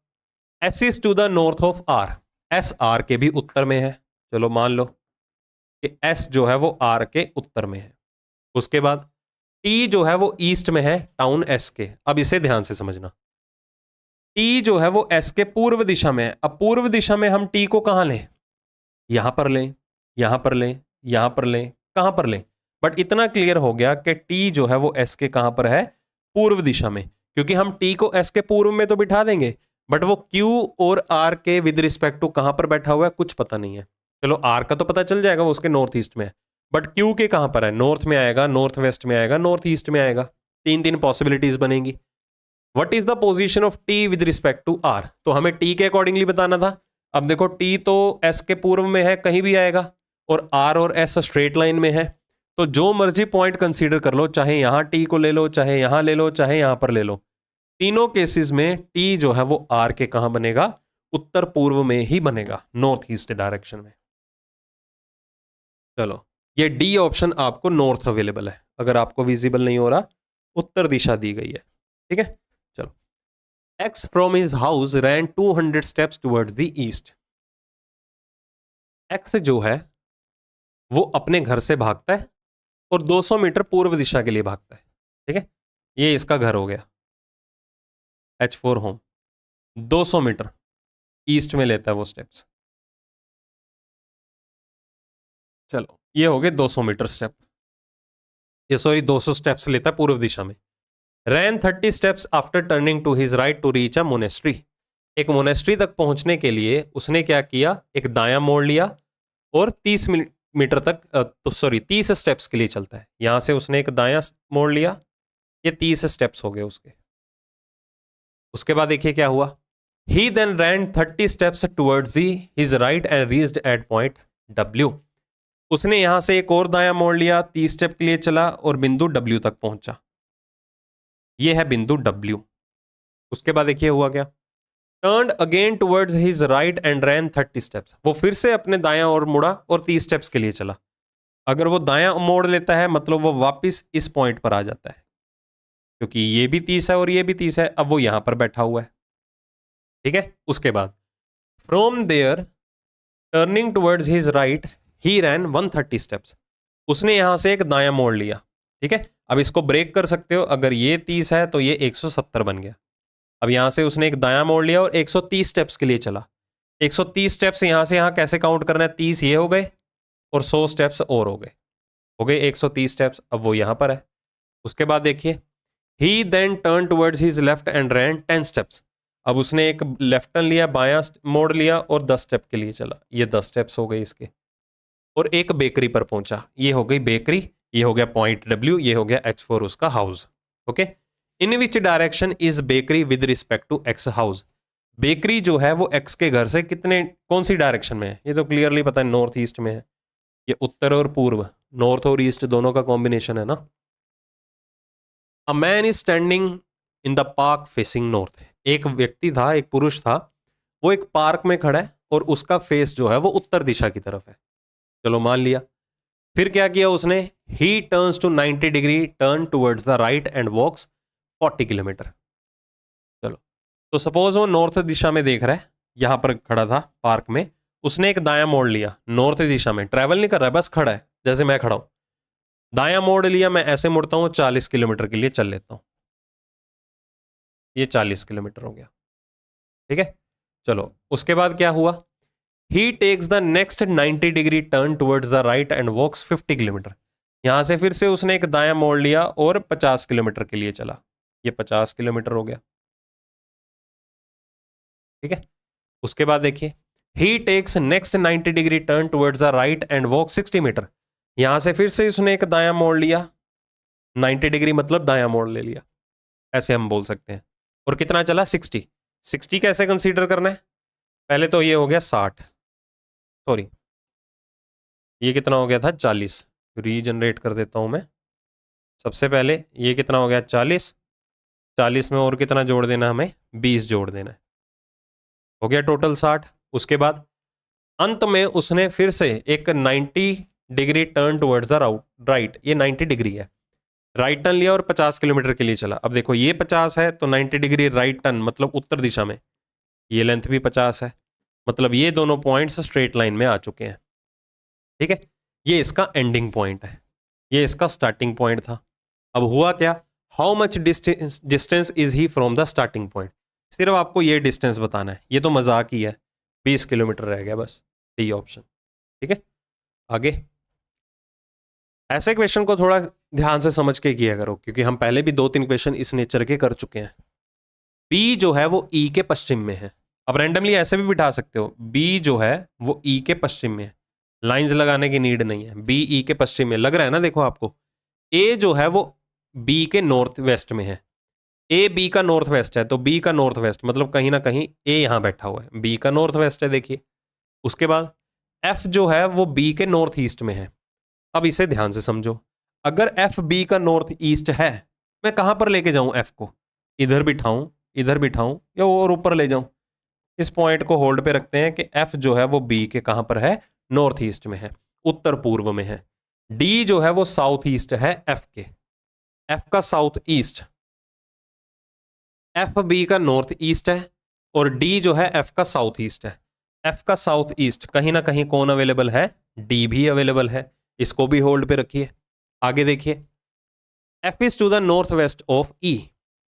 S is to the north of R. S R के भी उत्तर में है, चलो मान लो कि एस जो है वो आर के उत्तर में है। उसके बाद टी जो है वो ईस्ट में है टाउन एस के। अब इसे ध्यान से समझना, टी जो है वो एस के पूर्व दिशा में है। अब पूर्व दिशा में हम टी को कहां लें? यहां पर लें, यहां पर लें, यहां पर लें, कहां पर लें? बट इतना क्लियर हो गया कि टी जो है वो एस के कहां पर है? पूर्व दिशा में, क्योंकि हम टी को एस के पूर्व में तो बिठा देंगे, बट वो क्यू और आर के विद रिस्पेक्ट टू कहां पर बैठा हुआ है कुछ पता नहीं है। चलो आर का तो पता चल जाएगा, वो उसके नॉर्थ ईस्ट में है, बट क्यू के कहां पर है? नॉर्थ में आएगा, नॉर्थ वेस्ट में आएगा, नॉर्थ ईस्ट में आएगा। तीन तीन पॉसिबिलिटीज बनेगी। What is the position of T with respect to R? तो हमें टी के अकॉर्डिंगली बताना था। अब देखो टी तो एस के पूर्व में है, कहीं भी आएगा, और आर और एस स्ट्रेट लाइन में है, तो जो मर्जी पॉइंट कंसीडर कर लो, चाहे यहां टी को ले लो, चाहे यहां ले लो, चाहे यहां पर ले लो। तीनों केसेस में टी जो है वो आर के कहां बनेगा? उत्तर पूर्व में ही बनेगा, नॉर्थ ईस्ट डायरेक्शन में। चलो, ये डी ऑप्शन आपको नॉर्थ अवेलेबल है, अगर आपको विजिबल नहीं हो रहा, उत्तर दिशा दी गई है, ठीक है। चलो, X from his house ran 200 steps towards the east. X जो है वो अपने घर से भागता है और 200 मीटर पूर्व दिशा के लिए भागता है, ठीक है। ये इसका घर हो गया, H4 होम। 200 मीटर ईस्ट में लेता है वो स्टेप्स। चलो, ये हो गए 200 मीटर स्टेप, ये सॉरी 200 स्टेप्स लेता है पूर्व दिशा में। Ran 30 steps after turning to his right to reach a monastery. एक मोनेस्ट्री तक पहुंचने के लिए उसने क्या किया? एक दायां मोड़ लिया और 30 मीटर तक, तो सॉरी 30 स्टेप्स के लिए चलता है। यहां से उसने एक दायां मोड़ लिया, ये 30 स्टेप्स हो गए उसके। उसके बाद देखिए क्या हुआ, he then ran 30 steps towards his right and reached at point W। उसने यहां से एक और दायां मोड़ लिया, 30 स्टेप के लिए चला और बिंदु W तक पहुंचा। यह है बिंदु W। उसके बाद देखिए हुआ क्या, turned again towards his right and ran 30 steps. वो फिर से अपने दायां ओर मुड़ा और 30 स्टेप्स के लिए चला। अगर वो दायां मोड़ लेता है मतलब वो वापस इस पॉइंट पर आ जाता है, क्योंकि ये भी 30 है और ये भी 30 है। अब वो यहां पर बैठा हुआ है, ठीक है। उसके बाद from there turning towards his right he ran 130 steps. उसने यहां से एक दायां मोड़ लिया, ठीक है। अब इसको ब्रेक कर सकते हो, अगर ये 30 है तो ये 170 बन गया। अब यहां से उसने एक दायां मोड़ लिया और 130 स्टेप्स के लिए चला। 130 स्टेप्स यहां से यहां कैसे काउंट करना है, 30 ये हो गए और 100 स्टेप्स और हो गए 130 स्टेप्स। अब वो यहां पर है। उसके बाद देखिए he then turn towards his left and ran 10 steps. अब उसने एक लेफ्ट टर्न लिया, बायां मोड़ लिया और 10 स्टेप के लिए चला। ये 10 स्टेप्स हो गए इसके। और एक बेकरी पर पहुंचा, ये हो गई बेकरी, ये हो गया पॉइंट W, ये हो गया H4 उसका house. Okay, in which direction is bakery with respect to X house. Bakery जो है वो X के घर से कितने कौन सी डायरेक्शन में है, ये तो क्लियरली पता है नॉर्थ ईस्ट में है। ये उत्तर और पूर्व, नॉर्थ और ईस्ट दोनों का कॉम्बिनेशन है ना। A man is standing in the park facing north. एक व्यक्ति था, एक पुरुष था, वो एक पार्क में खड़ा है और उसका फेस जो है वो उत्तर दिशा की तरफ है। चलो मान लिया। फिर क्या किया उसने, he turns to 90 degree turn towards the right and walks 40 kilometre. चलो, तो सपोज वो नॉर्थ दिशा में देख रहा है, यहां पर खड़ा था पार्क में, उसने एक दायां मोड़ लिया नॉर्थ दिशा में, ट्रैवल नहीं कर रहा है, बस खड़ा है जैसे मैं खड़ा हूं। दायां मोड़ लिया, मैं ऐसे मुड़ता हूं 40 किलोमीटर के लिए चल लेता हूं। ये 40 किलोमीटर हो गया, ठीक है। चलो उसके बाद क्या हुआ, he takes the next 90 degree turn towards the right and walks 50 kilometre. यहां से फिर से उसने एक दायां मोड़ लिया और 50 किलोमीटर के लिए चला। ये 50 किलोमीटर हो गया, ठीक है। उसके बाद देखिए he takes next 90 degree turn towards the right and walk 60 metre. यहां से फिर से उसने एक दायां मोड़ लिया, 90 डिग्री मतलब दायां मोड़ ले लिया, ऐसे हम बोल सकते हैं। और कितना चला, 60। 60 कैसे कंसीडर करना है, पहले तो ये हो गया 60, सॉरी ये कितना हो गया था 40, रीजनरेट कर देता हूं मैं। सबसे पहले ये कितना हो गया 40, 40 में और कितना जोड़ देना, हमें 20 जोड़ देना है, हो गया टोटल 60। उसके बाद अंत में उसने फिर से एक 90 degree turn towards the right, ये 90 डिग्री है, राइट टर्न लिया और 50 किलोमीटर के लिए चला। अब देखो ये 50 है तो 90 डिग्री राइट टर्न मतलब उत्तर दिशा में, ये लेंथ भी 50 है, मतलब ये दोनों पॉइंट्स स्ट्रेट लाइन में आ चुके हैं, ठीक है। ये इसका एंडिंग पॉइंट है, ये इसका स्टार्टिंग पॉइंट था। अब हुआ क्या, how much distance is he from the starting point. सिर्फ आपको ये डिस्टेंस बताना है, ये तो मजाक ही है, 20 किलोमीटर रह गया बस, यही ऑप्शन, ठीक है। आगे ऐसे क्वेश्चन को थोड़ा ध्यान से समझ के किया करो, क्योंकि हम पहले भी 2-3 क्वेश्चन इस नेचर के कर चुके हैं। बी जो है वो ई के पश्चिम में है। अब रैंडमली ऐसे भी बिठा सकते हो, बी जो है वो ई के पश्चिम में है, लाइंस लगाने की नीड नहीं है, बी ई के पश्चिम में लग रहा है ना, देखो आपको। ए जो है वो बी के नॉर्थ वेस्ट में है, ए बी का नॉर्थ वेस्ट है, तो बी का नॉर्थ वेस्ट मतलब कहीं ना कहीं ए यहां बैठा हुआ है, बी का नॉर्थ वेस्ट है, देखिए। उसके बाद एफ जो है वो बी के नॉर्थ ईस्ट में है। अब इसे ध्यान से समझो, अगर एफ बी का नॉर्थ ईस्ट है, मैं कहां पर लेके जाऊं एफ को, इधर बिठाऊं या और ऊपर ले जाऊं। इस पॉइंट को होल्ड पे रखते हैं कि एफ जो है वो बी के कहां पर है, नॉर्थ ईस्ट में है, उत्तर पूर्व में है। डी जो है वो साउथ ईस्ट है एफ के, एफ का साउथ ईस्ट, एफ बी का नॉर्थ ईस्ट है और डी जो है एफ का साउथ ईस्ट है। एफ का साउथ ईस्ट कहीं ना कहीं कौन अवेलेबल है, डी भी अवेलेबल है, इसको भी होल्ड पे रखिए। आगे देखिए, F is to the north west of E.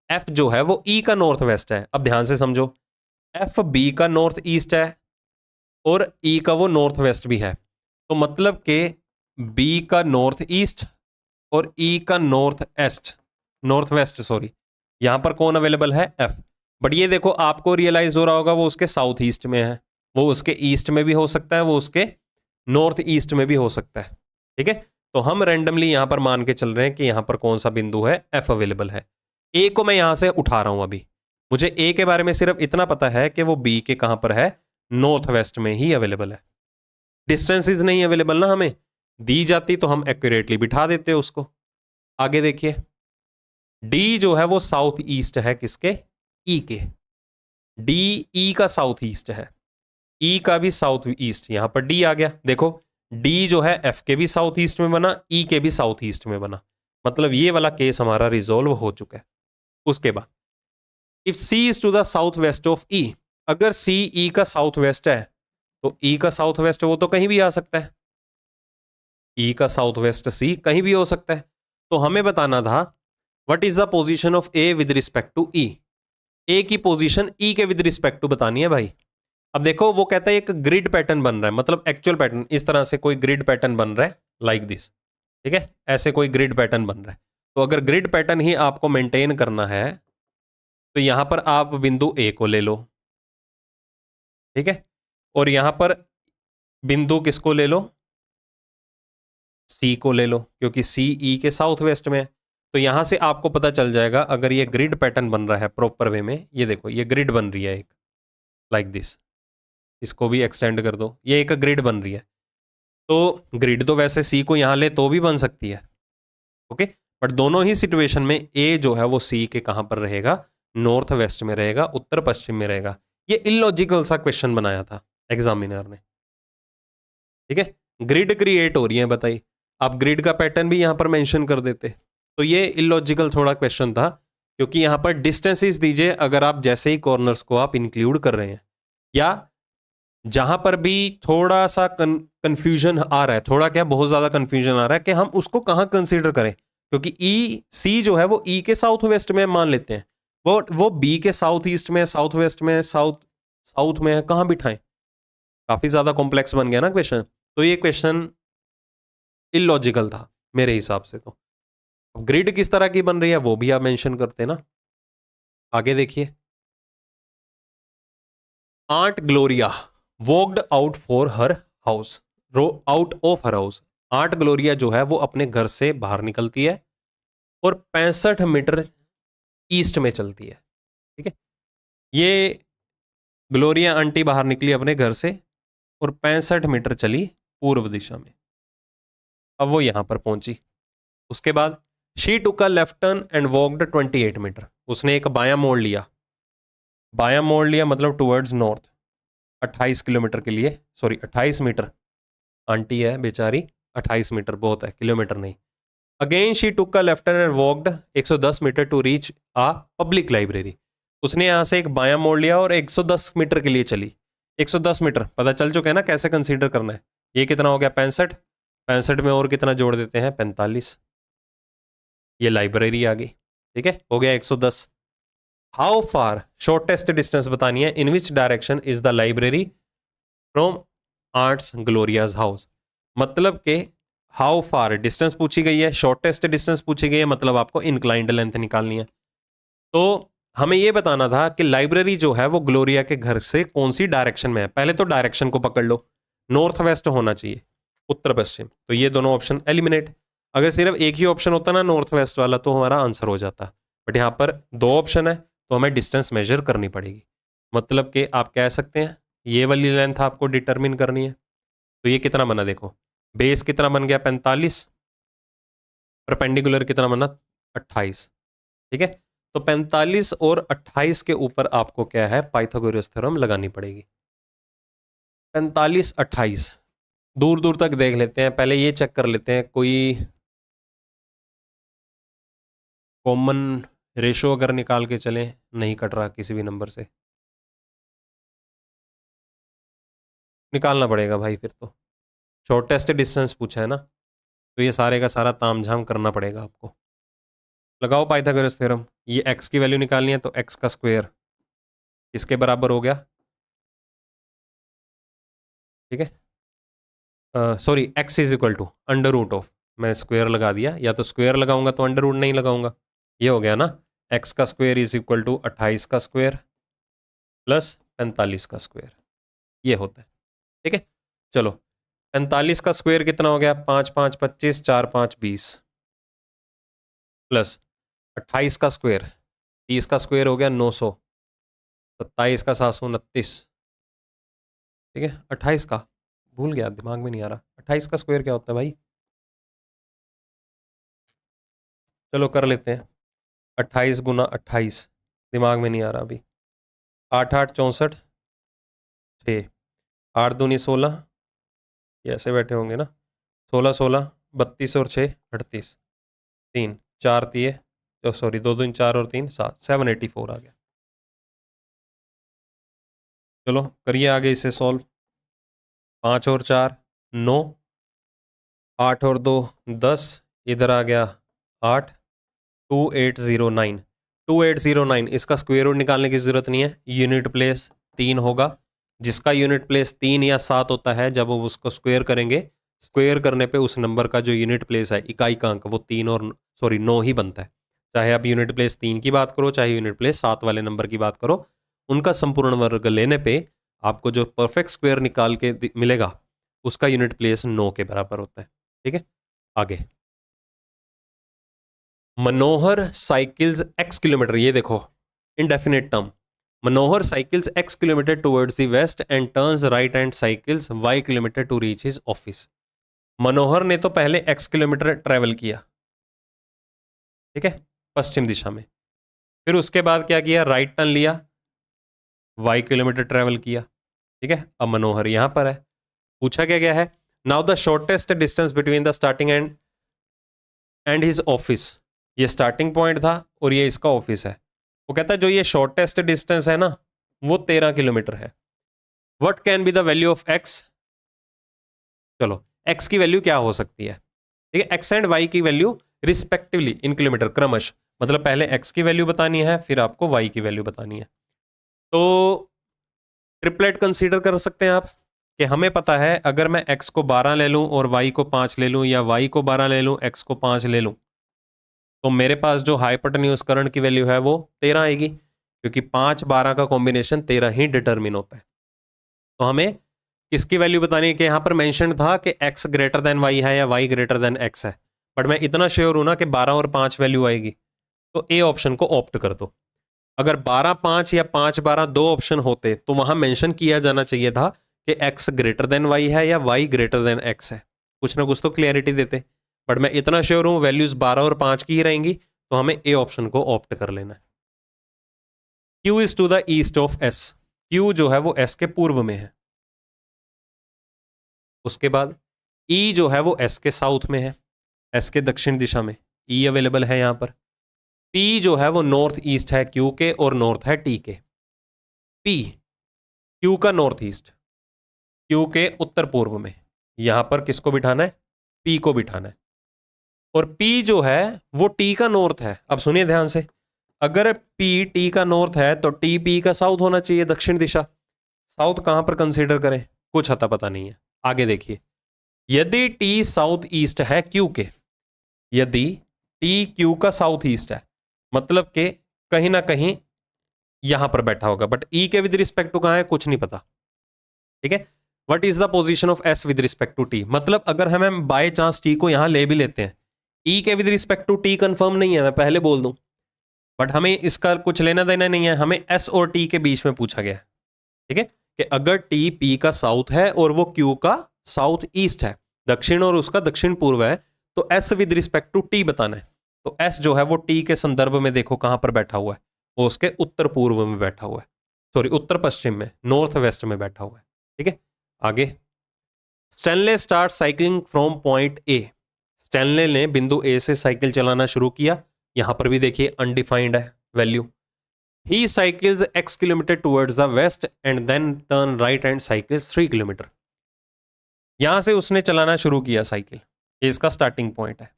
F जो है वो ई का नॉर्थ वेस्ट है। अब ध्यान से समझो, एफ बी का नॉर्थ ईस्ट है और ई का वो नॉर्थ वेस्ट भी है, तो मतलब कि बी का नॉर्थ ईस्ट और ई का नॉर्थ वेस्ट सॉरी, यहां पर कौन अवेलेबल है, एफ। बट ये देखो आपको रियलाइज हो रहा होगा वो उसके साउथ ईस्ट में है, वो उसके ईस्ट में भी हो सकता है, वो उसके नॉर्थ ईस्ट में भी हो सकता है, ठीक है। तो हम रैंडमली यहां पर मान के चल रहे हैं कि यहां पर कौन सा बिंदु है, एफ अवेलेबल है। ए को मैं यहां से उठा रहा हूं, अभी मुझे ए के बारे में सिर्फ इतना पता है कि वो बी के कहां पर है, नॉर्थ वेस्ट में ही अवेलेबल है। डिस्टेंसेस नहीं अवेलेबल ना, हमें दी जाती तो हम एक्यूरेटली बिठा देते उसको। आगे देखिए, डी जो है वो साउथ ईस्ट है किसके, ई के, डी ई का साउथ ईस्ट है, ई का भी साउथ ईस्ट, यहां पर डी आ गया। देखो डी जो है एफ के भी साउथ ईस्ट में बना, ई के भी साउथ ईस्ट में बना, मतलब ये वाला केस हमारा रिजोल्व हो चुका है। उसके बाद if C is to the south west of E, अगर सी ई का साउथ वेस्ट है तो ई का साउथ वेस्ट वो तो कहीं भी आ सकता है, ई का साउथ वेस्ट सी कहीं भी हो सकता है। तो हमें बताना था what is the position of A with respect to E, A की पोजीशन ई के विद रिस्पेक्ट टू बतानी है भाई। अब देखो वो कहता है एक ग्रिड पैटर्न बन रहा है, मतलब एक्चुअल पैटर्न, इस तरह से कोई ग्रिड पैटर्न बन रहा है लाइक दिस, ठीक है, ऐसे कोई ग्रिड पैटर्न बन रहा है। तो अगर ग्रिड पैटर्न ही आपको मेंटेन करना है तो यहां पर आप बिंदु ए को ले लो, ठीक है, और यहां पर बिंदु किसको ले लो, सी को ले लो, क्योंकि सी ई के साउथ वेस्ट में है। तो यहां से आपको पता चल जाएगा अगर ये ग्रिड पैटर्न बन रहा है प्रॉपर वे में, ये देखो ये ग्रिड बन रही है एक लाइक दिस, इसको भी एक्सटेंड कर दो, ये एक ग्रिड बन रही है। तो ग्रिड तो वैसे सी को यहां ले तो भी बन सकती है, ओके, बट दोनों ही सिचुएशन में ए जो है वो सी के कहां पर रहेगा, नॉर्थ वेस्ट में रहेगा, उत्तर पश्चिम में रहेगा। ये इलॉजिकल सा क्वेश्चन बनाया था एग्जामिनर ने, ठीक है। ग्रिड क्रिएट हो रही है, बताइए आप ग्रिड का पैटर्न भी यहां पर मेंशन कर देते। तो ये इलॉजिकल थोड़ा क्वेश्चन था, क्योंकि यहां पर डिस्टेंसेस दीजिए अगर आप जैसे ही कॉर्नर्स को आप इंक्लूड कर रहे हैं, या जहां पर भी थोड़ा सा कंफ्यूजन आ रहा है, थोड़ा क्या बहुत ज्यादा कंफ्यूजन आ रहा है कि हम उसको कहां कंसीडर करें, क्योंकि ई सी जो है वो ई के साउथ वेस्ट में मान लेते हैं, वो बी के साउथ ईस्ट में, साउथ वेस्ट में, साउथ में है, कहां बिठाएं, काफी ज्यादा कॉम्प्लेक्स बन गया ना क्वेश्चन। तो ये क्वेश्चन इलॉजिकल था मेरे हिसाब से। तो ग्रिड किस तरह की बन रही है वो भी आप मेंशन करते ना। आगे देखिए, aunt Gloria walked out for her house, out of her house. Aunt Gloria जो है वो अपने घर से बाहर निकलती है और 65 मीटर ईस्ट में चलती है, ठीक है। ये ग्लोरिया आंटी बाहर निकली अपने घर से और 65 मीटर चली पूर्व दिशा में, अब वो यहां पर पहुंची। उसके बाद she took a left turn and walked 28 metre, उसने एक बायां मोड़ लिया, बायां मोड़ लिया मतलब टुवर्ड्स नॉर्थ 28 किलोमीटर के लिए, सॉरी 28 मीटर, आंटी है बेचारी, 28 मीटर बहुत है, किलोमीटर नहीं। Again she took a left turn and walked 110 metre to reach a public library, उसने यहां से एक बायां मोड़ लिया और 110 मीटर के लिए चली। 110 मीटर पता चल चुका है ना कैसे कंसीडर करना है। ये कितना हो गया 65, 65 में और कितना जोड़ देते हैं 45, ये लाइब्रेरी आ गई, ठीक है, हो गया 110। हाउ फार, शॉर्टेस्ट डिस्टेंस बतानी है, in which direction is the library from arts Gloria's house, मतलब के हाउ फार डिस्टेंस पूछी गई है, शॉर्टेस्ट डिस्टेंस पूछी गई है, मतलब आपको इंक्लाइंड लेंथ निकालनी है। तो हमें यह बताना था कि लाइब्रेरी जो है वो ग्लोरिया के घर से कौन सी डायरेक्शन में है। पहले तो डायरेक्शन को पकड़ लो, नॉर्थ वेस्ट होना चाहिए, उत्तर पश्चिम, तो ये दोनों ऑप्शन एलिमिनेट। अगर सिर्फ एक ही ऑप्शन होता ना नॉर्थ वेस्ट वाला तो हमारा आंसर हो जाता, बट यहाँ पर दो ऑप्शन है तो हमें डिस्टेंस मेजर करनी पड़ेगी। मतलब कि आप कह सकते हैं ये वाली लेंथ आपको डिटरमिन करनी है। तो ये कितना बना देखो, बेस कितना बन गया 45, परपेंडिकुलर कितना बना 28, ठीक है। तो 45 और 28 के ऊपर आपको क्या है पाइथागोरस थ्योरम लगानी पड़ेगी। 45 28 दूर दूर तक देख लेते हैं, पहले ये चेक कर लेते हैं कोई कॉमन रेशो अगर निकाल के चलें, नहीं कट रहा किसी भी नंबर से, निकालना पड़ेगा भाई फिर तो, शॉर्टेस्ट डिस्टेंस पूछा है ना, तो ये सारे का सारा तामझाम करना पड़ेगा आपको। लगाओ पाइथागोरस थ्योरम, ये x की वैल्यू निकालनी है तो x का स्क्वायर इसके बराबर हो गया, ठीक है, sorry x is equal to under root of, मैं स्क्वायर लगा दिया, या तो स्क्वायर लगाऊंगा तो अंडर रूट नहीं लगाऊंगा, ये हो गया ना, x का स्क्वायर इज इक्वल टू 28 का स्क्वायर प्लस 45 का स्क्वायर, ये होता है, ठीक है। चलो 45 का स्क्वायर कितना हो गया 5 5 25, 4 5 20 प्लस 28 का स्क्वायर, 30 का स्क्वायर हो गया 900, 27 का 729, ठीक है। 28 का भूल गया, दिमाग में नहीं आ रहा, 28 का स्क्वायर क्या होता है भाई, चलो कर लेते हैं, 28 गुना 28 दिमाग में नहीं आ रहा अभी। 8 8 64 6, 8 दूनी 16, ये ऐसे बैठे होंगे ना, 16 16 32 और 6 38, 3 4 दिए, सॉरी 2 दूनी 4 और 3 7, 784 आ गया। चलो करिए आगे इसे सॉल्व। 5 और 4 9, 8 और 2 10, इधर आ गया 8, 2809। 2809 इसका स्क्वायर रूट निकालने की जरूरत नहीं है, यूनिट प्लेस 3 होगा। जिसका यूनिट प्लेस 3 या 7 होता है, जब वो उसको स्क्वायर करेंगे, स्क्वायर करने पे उस नंबर का जो यूनिट प्लेस है, इकाई का अंक, वो 3 और 9 ही बनता है। चाहे आप यूनिट प्लेस 3 की बात करो, चाहे यूनिट प्लेस 7 वाले नंबर की बात करो, उनका संपूर्ण वर्ग लेने पे आपको जो परफेक्ट स्क्वायर निकाल के मिलेगा, उसका यूनिट प्लेस 9 के बराबर होता है। ठीक है, आगे। मनोहर साइकिल्स x किलोमीटर, ये देखो indefinite term. Manohar cycles x kilometre towards the west and turns right and cycles y kilometre to reach his office. Manohar ने तो पहले x किलोमीटर ट्रेवल किया, ठीक है, पश्चिम दिशा में। फिर उसके बाद क्या किया, राइट टर्न लिया, y किलोमीटर ट्रेवल किया। ठीक है, अब मनोहर यहां पर है। पूछा क्या गया है, now the shortest distance between the starting and his office. ये स्टार्टिंग पॉइंट था और ये इसका ऑफिस है। वो कहता है जो ये शॉर्टेस्ट डिस्टेंस है ना, वो 13 किलोमीटर है। What can be the value of x। चलो x की वैल्यू क्या हो सकती है, ठीक है, x एंड y की वैल्यू रिस्पेक्टिवली इन किलोमीटर, क्रमश, मतलब पहले x की वैल्यू बतानी है, फिर आपको y की वैल्यू बतानी है। तो ट्रिपलेट कंसीडर कर सकते हैं आप, कि हमें पता है अगर मैं x को 12 ले लूं और y को 5 ले लूं, या y को 12 ले लूं, x को 5 ले लूं, तो मेरे पास जो हाइपोटेन्यूज करंट की वैल्यू है वो 13 आएगी, क्योंकि 5 12 का कॉम्बिनेशन 13 ही डिटरमिन होता है। तो हमें किसकी वैल्यू बतानी है, कि यहां पर मेंशन था कि x ग्रेटर देन y है या y ग्रेटर देन x है, बट मैं इतना श्योर हूं ना कि 12 और 5 वैल्यू आएगी, तो ए ऑप्शन को ऑप्ट कर दो। अगर 12 5 या 5 12 दो ऑप्शन होते तो वहां मेंशन किया जाना चाहिए था कि x ग्रेटर देन y है या y ग्रेटर देन x है, कुछ ना कुछ तो क्लियरिटी देते। बट मैं इतना श्योर हूं वैल्यूज 12 और 5 की ही रहेंगी, तो हमें ए ऑप्शन को ऑप्ट कर लेना है। Q is to the east of S। Q जो है वो S के पूर्व में है। उसके बाद E जो है वो S के साउथ में है, S के दक्षिण दिशा में E अवेलेबल है यहां पर। P जो है वो नॉर्थ ईस्ट है Q के, और नॉर्थ है T के। P Q का नॉर्थ ईस्ट, Q के उत्तर पूर्व में, यहां पर किसको बिठाना है, P को बिठाना है। और P जो है वो T का नॉर्थ है। अब सुनिए ध्यान से, अगर P T का नॉर्थ है तो T P का साउथ होना चाहिए, दक्षिण दिशा। साउथ कहां पर कंसीडर करें, कुछ अता पता नहीं है। आगे देखिए, यदि T साउथ ईस्ट है Q के, यदि T Q का साउथ ईस्ट है, मतलब कि कहीं ना कहीं यहां पर बैठा होगा, बट E के विद रिस्पेक्ट टू कहां है कुछ नहीं पता। ठीक है, what is the position of S with respect to T, मतलब अगर हम बाय चांस T को यहां ले भी लेते हैं, E के with respect to T confirm नहीं है, मैं पहले बोल दूं, बट हमें इसका कुछ लेना देना नहीं है, हमें S और T के बीच में पूछा गया है। ठीक है, कि अगर T P का साउथ है और वो Q का साउथ ईस्ट है, दक्षिण और उसका दक्षिण पूर्व है, तो S with respect to T बताना है। तो S जो है वो T के संदर्भ में देखो कहां पर बैठा हुआ है, वो उसके उत्तर पूर्व में बैठा हुआ है, सॉरी उत्तर पश्चिम में, नॉर्थ वेस्ट में बैठा हुआ है। ठीक है, आगे। Stanley start cycling from point A. Stanley ने बिंदु ए से साइकिल चलाना शुरू किया, यहां पर भी देखिए अनडिफाइंड है value. He cycles x kilometre towards the west and then turn right and cycles 3 kilometre. यहां से उसने चलाना शुरू किया साइकिल, ये इसका स्टार्टिंग पॉइंट है।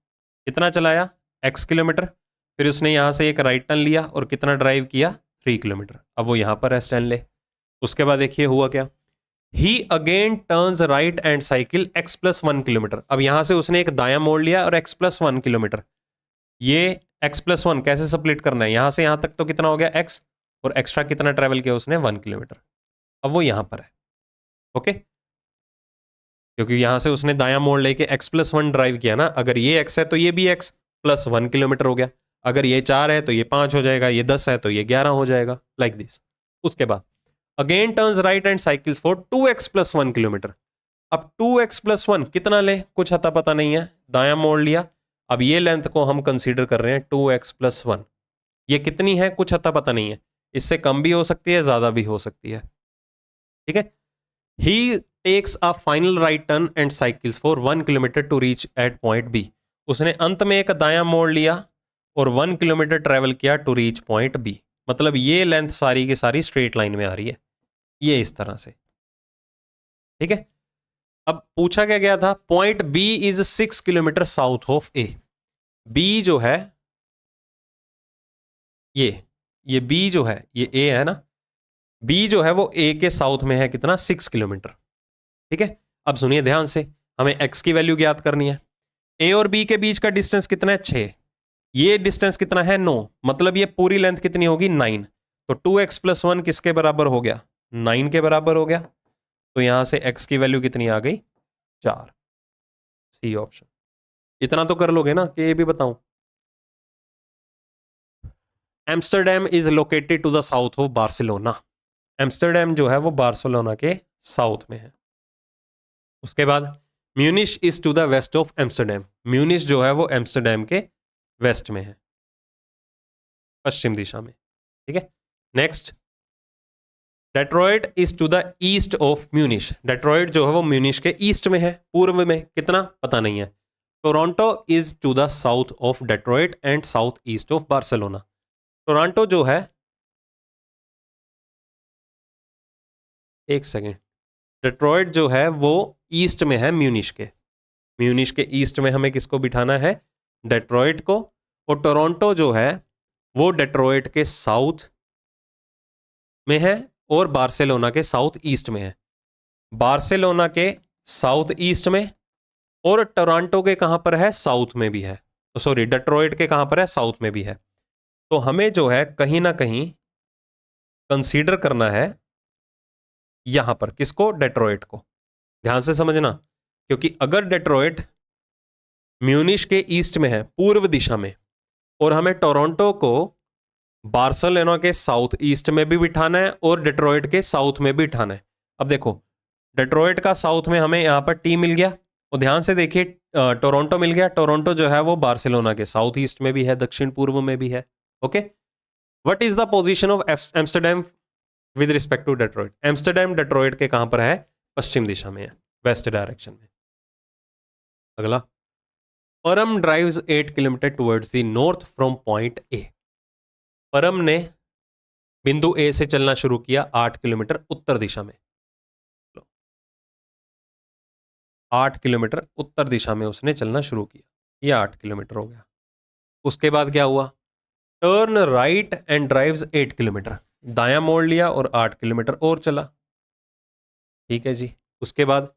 कितना चलाया, x किलोमीटर, फिर उसने यहां से एक राइट टर्न लिया और कितना ड्राइव किया, 3 किलोमीटर। अब वो यहां पर है स्टैनले। उसके बाद देखिए हुआ क्या, he again turns right and cycle x plus 1 kilometre. अब यहां से उसने एक दायां मोड़ लिया और x प्लस 1 किलोमीटर। ये x प्लस 1 कैसे स्प्लिट करना है, यहां से यहां तक तो कितना हो गया x, और एक्स्ट्रा कितना ट्रेवल किया उसने, 1 किलोमीटर। अब वो यहां पर है, ओके, क्योंकि यहां से उसने दायां मोड़ लेके x प्लस 1 ड्राइव किया ना, अगर ये x है तो ये भी x प्लस 1 किलोमीटर हो गया, अगर ये 4 है तो ये 5 हो जाएगा, ये 10 है तो ये 11 हो जाएगा, लाइक दिस। उसके बाद again turns right and cycles for 2x plus 1 kilometre. अब 2x प्लस 1 कितना ले, कुछ अता पता नहीं है, दायां मोड़ लिया। अब ये लेंथ को हम कंसीडर कर रहे हैं 2x प्लस 1, ये कितनी है कुछ अता पता नहीं है, इससे कम भी हो सकती है, ज्यादा भी हो सकती है। ठीक है। He takes a final right turn and cycles for 1 kilometre to reach at point B. उसने अंत में एक दायां मोड़ लिया और 1 किलोमीटर ट्रेवल किया टू रीच पॉइंट बी। मतलब ये लेंथ सारी की सारी स्ट्रेट लाइन में आ रही है, ये इस तरह से। ठीक है। अब पूछा क्या गया था, point B is 6 kilometre south of A. B जो है ये बी जो है, ये ए है ना, बी जो है वो ए के साउथ में है कितना, 6 किलोमीटर। ठीक है। अब सुनिए ध्यान से, हमें एक्स की वैल्यू ज्ञात करनी है। ए और बी के बीच का डिस्टेंस कितना है, 6। ये डिस्टेंस कितना है, 9। मतलब ये पूरी लेंथ कितनी होगी, 9। तो 2x + 1 किसके बराबर हो गया, 9 के बराबर हो गया। तो यहां से x की वैल्यू कितनी आ गई, 4। C option. इतना तो कर लोगे ना, कि ये भी बताऊं। Amsterdam is located to the south of Barcelona. Amsterdam जो है वो बार्सिलोना के साउथ में है। उसके बाद Munich is to the west of Amsterdam. Munich जो है वो एम्स्टरडेम के वेस्ट में है, पश्चिम दिशा में। ठीक है। Next, Detroit is to the east of Munich. Detroit जो है वो म्यूनिश के ईस्ट में है, पूर्व में, कितना पता नहीं है। Toronto is to the south of Detroit and south east of Barcelona. Toronto जो है, एक सेकेंड, डेट्रॉयट जो है वो ईस्ट में है म्यूनिश के। म्यूनिश के ईस्ट में हमें किसको बिठाना है, डेट्रॉयट को। और टोरंटो जो है वो डेट्रॉयट के साउथ में है और बार्सिलोना के साउथ ईस्ट में है। बार्सिलोना के साउथ ईस्ट में, और टोरंटो के कहां पर है, साउथ में भी है। सॉरी, डेट्रॉयट के कहां पर है, साउथ में भी है। तो हमें जो है कहीं ना कहीं कंसीडर करना है यहां पर किसको, डेट्रॉयट को। ध्यान से समझना, क्योंकि अगर डेट्रॉयट म्यूनिश के ईस्ट में है, पूर्व दिशा में, और हमें टोरंटो को बार्सिलोना के साउथ ईस्ट में भी बिठाना है और डेट्रॉयट के साउथ में भी बिठाना है। अब देखो, डेट्रॉयट का साउथ में हमें यहां पर टी मिल गया, और ध्यान से देखिए टोरंटो मिल गया। टोरंटो जो है वो बार्सिलोना के साउथ ईस्ट में भी है, दक्षिण पूर्व में भी है। Okay. What is the position of Amsterdam with respect to Detroit. Amsterdam Detroit के कहां पर है, पश्चिम दिशा में है, वेस्ट डायरेक्शन में। अगला, परम drives 8 kilometre towards the north from point A. परम ने बिंदु ए से चलना शुरू किया 8 किलोमीटर उत्तर दिशा में। 8 किलोमीटर उत्तर दिशा में उसने चलना शुरू किया, ये 8 किलोमीटर हो गया। उसके बाद क्या हुआ, turn right and drives 8 kilometre. दायां मोड़ लिया और 8 किलोमीटर और चला। ठीक है जी। उसके बाद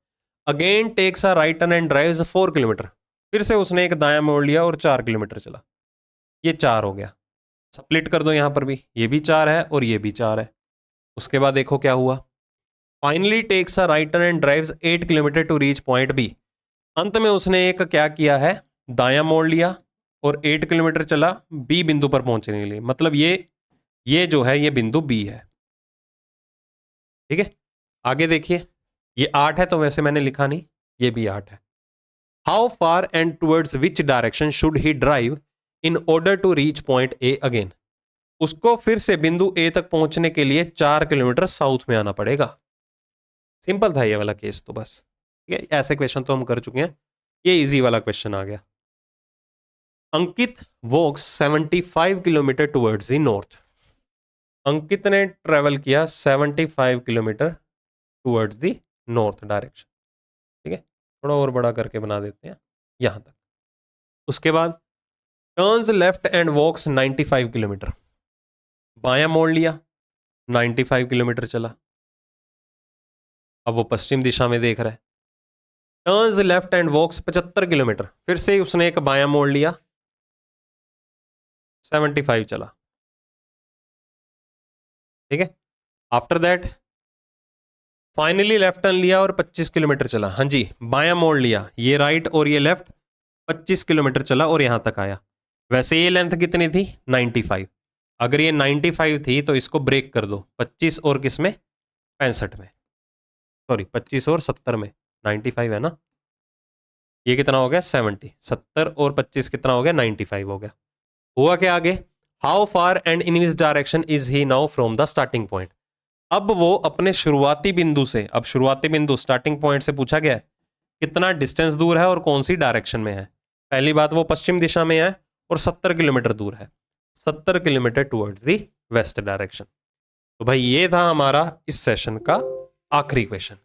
again takes a right turn and drives 4 kilometre. फिर से उसने एक दायां मोड़ लिया और 4 किलोमीटर चला। ये 4 हो गया। स्प्लिट कर दो यहां पर भी, ये भी 4 है और ये भी 4 है। उसके बाद देखो क्या हुआ, finally takes a right turn and drives 8 kilometre to reach point B. अंत में उसने एक क्या किया है, दायां मोड़ लिया और 8 किलोमीटर चला बी बिंदु पर पहुंचने के लिए। मतलब ये जो है ये बिंदु बी है। ठीक है। आगे देखिए, ये 8 है तो वैसे मैंने लिखा नहीं, ये भी 8 है। How far and towards which direction should he drive in order to reach point A again. उसको फिर से बिंदु ए तक पहुंचने के लिए 4 किलोमीटर साउथ में आना पड़ेगा। सिंपल था ये वाला केस तो बस। ठीक है, ऐसे क्वेश्चन तो हम कर चुके हैं, ये इजी वाला क्वेश्चन आ गया। अंकित वॉक्स 75 किलोमीटर टुवर्ड्स द नॉर्थ। अंकित ने ट्रेवल किया 75 kilometre towards the north direction. ठीक है, थोड़ा और बड़ा करके बना देते हैं यहां तक। उसके बाद turns left and walks 95 kilometre. बायां मोड़ लिया, 95 किलोमीटर चला। अब वो पश्चिम दिशा में देख रहा है। Turns left and walks 75 kilometre. फिर से उसने एक बायां मोड़ लिया, 75 चला। ठीक है। After that finally left turn लिया और 25 किलोमीटर चला। हाँ जी, बायां मोड़ लिया, ये राइट और ये लेफ्ट, 25 किलोमीटर चला और यहां तक आया। वैसे ये लेंथ कितनी थी, 95। अगर ये 95 थी तो इसको ब्रेक कर दो, 25 और किस में, 65 में, सॉरी 25 और 70 में, 95 है ना, ये कितना हो गया 70, 70 और 25 कितना हो गया 95 हो गया। हुआ क्या आगे, how far and in which direction is he now from the starting point. अब वो अपने शुरुआती बिंदु से, अब शुरुआती बिंदु स्टार्टिंग पॉइंट से पूछा गया है कितना डिस्टेंस दूर है और कौन सी डायरेक्शन में है। पहली बात, वो पश्चिम दिशा में है और 70 किलोमीटर दूर है, 70 kilometre towards the west direction. तो भाई ये था हमारा इस सेशन का आखिरी क्वेश्चन।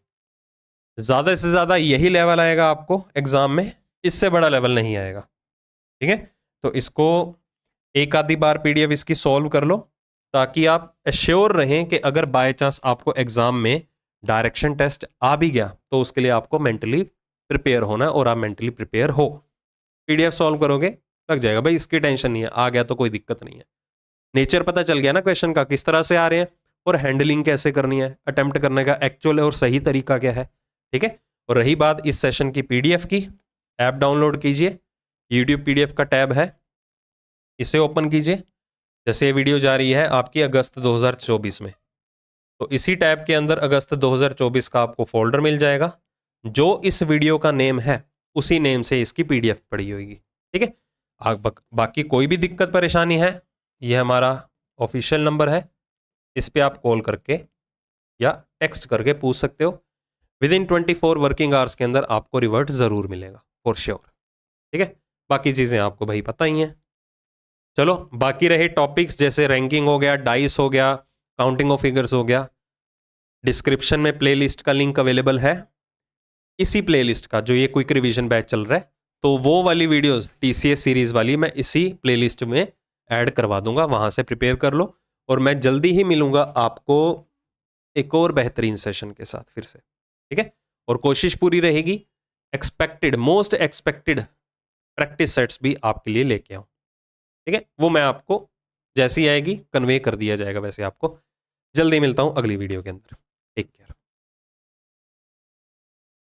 ज्यादा से ज्यादा यही लेवल आएगा आपको एग्जाम में, इससे बड़ा लेवल नहीं आएगा। ठीक है, तो इसको एक आधी बार पीडीएफ इसकी सॉल्व कर लो ताकि आप एश्योर रहें कि अगर बाय चांस आपको एग्जाम में डायरेक्शन टेस्ट आ भी गया तो उसके लिए आपको मेंटली प्रिपेयर होना है और आप मेंटली प्रिपेयर हो। पीडीएफ सॉल्व करोगे लग जाएगा भाई, इसकी टेंशन नहीं है, आ गया तो कोई दिक्कत नहीं है। नेचर पता चल गया ना क्वेश्चन का, किस तरह से आ रहे हैं और हैंडलिंग कैसे करनी है, अटेम्प्ट करने का एक्चुअल और सही तरीका क्या है। ठीक है, और रही बात इस सेशन की पीडीएफ की, ऐप डाउनलोड कीजिए, यूट्यूब पीडीएफ का टैब है, इसे ओपन कीजिए। जैसे ये वीडियो जा रही है आपकी अगस्त 2024 में, तो इसी टैब के अंदर अगस्त 2024 का आपको फोल्डर मिल जाएगा, जो इस वीडियो का नेम है उसी नेम से इसकी पीडीएफ पड़ी होगी। ठीक है, बाकी कोई भी दिक्कत परेशानी है, ये हमारा ऑफिशियल नंबर है, इस पे आप कॉल करके या टेक्स्ट करके पूछ सकते हो। विद इन 24 वर्किंग आवर्स के अंदर आपको रिवर्ट जरूर मिलेगा फॉर श्योर। ठीक है, बाकी चीजें आपको भाई पता ही हैं। चलो, बाकी रहे टॉपिक्स जैसे रैंकिंग हो गया, डाइस हो गया, काउंटिंग ऑफ फिगर्स हो गया, डिस्क्रिप्शन में प्लेलिस्ट का लिंक अवेलेबल है। इसी प्लेलिस्ट का जो ये क्विक रिवीजन बैच चल रहा है, तो वो वाली वीडियोस टीसीएस सीरीज वाली मैं इसी प्लेलिस्ट में ऐड करवा दूंगा, वहां से प्रिपेयर कर लो। और मैं जल्दी ही मिलूंगा आपको एक और बेहतरीन सेशन के साथ फिर से। ठीक है, और कोशिश पूरी रहेगी expected, most expected practice sets भी आपके लिए लेके आऊं। ठीक है, वो मैं आपको जैसी आएगी कन्वे कर दिया जाएगा। वैसे आपको जल्दी मिलता हूं अगली वीडियो के अंदर। Take care.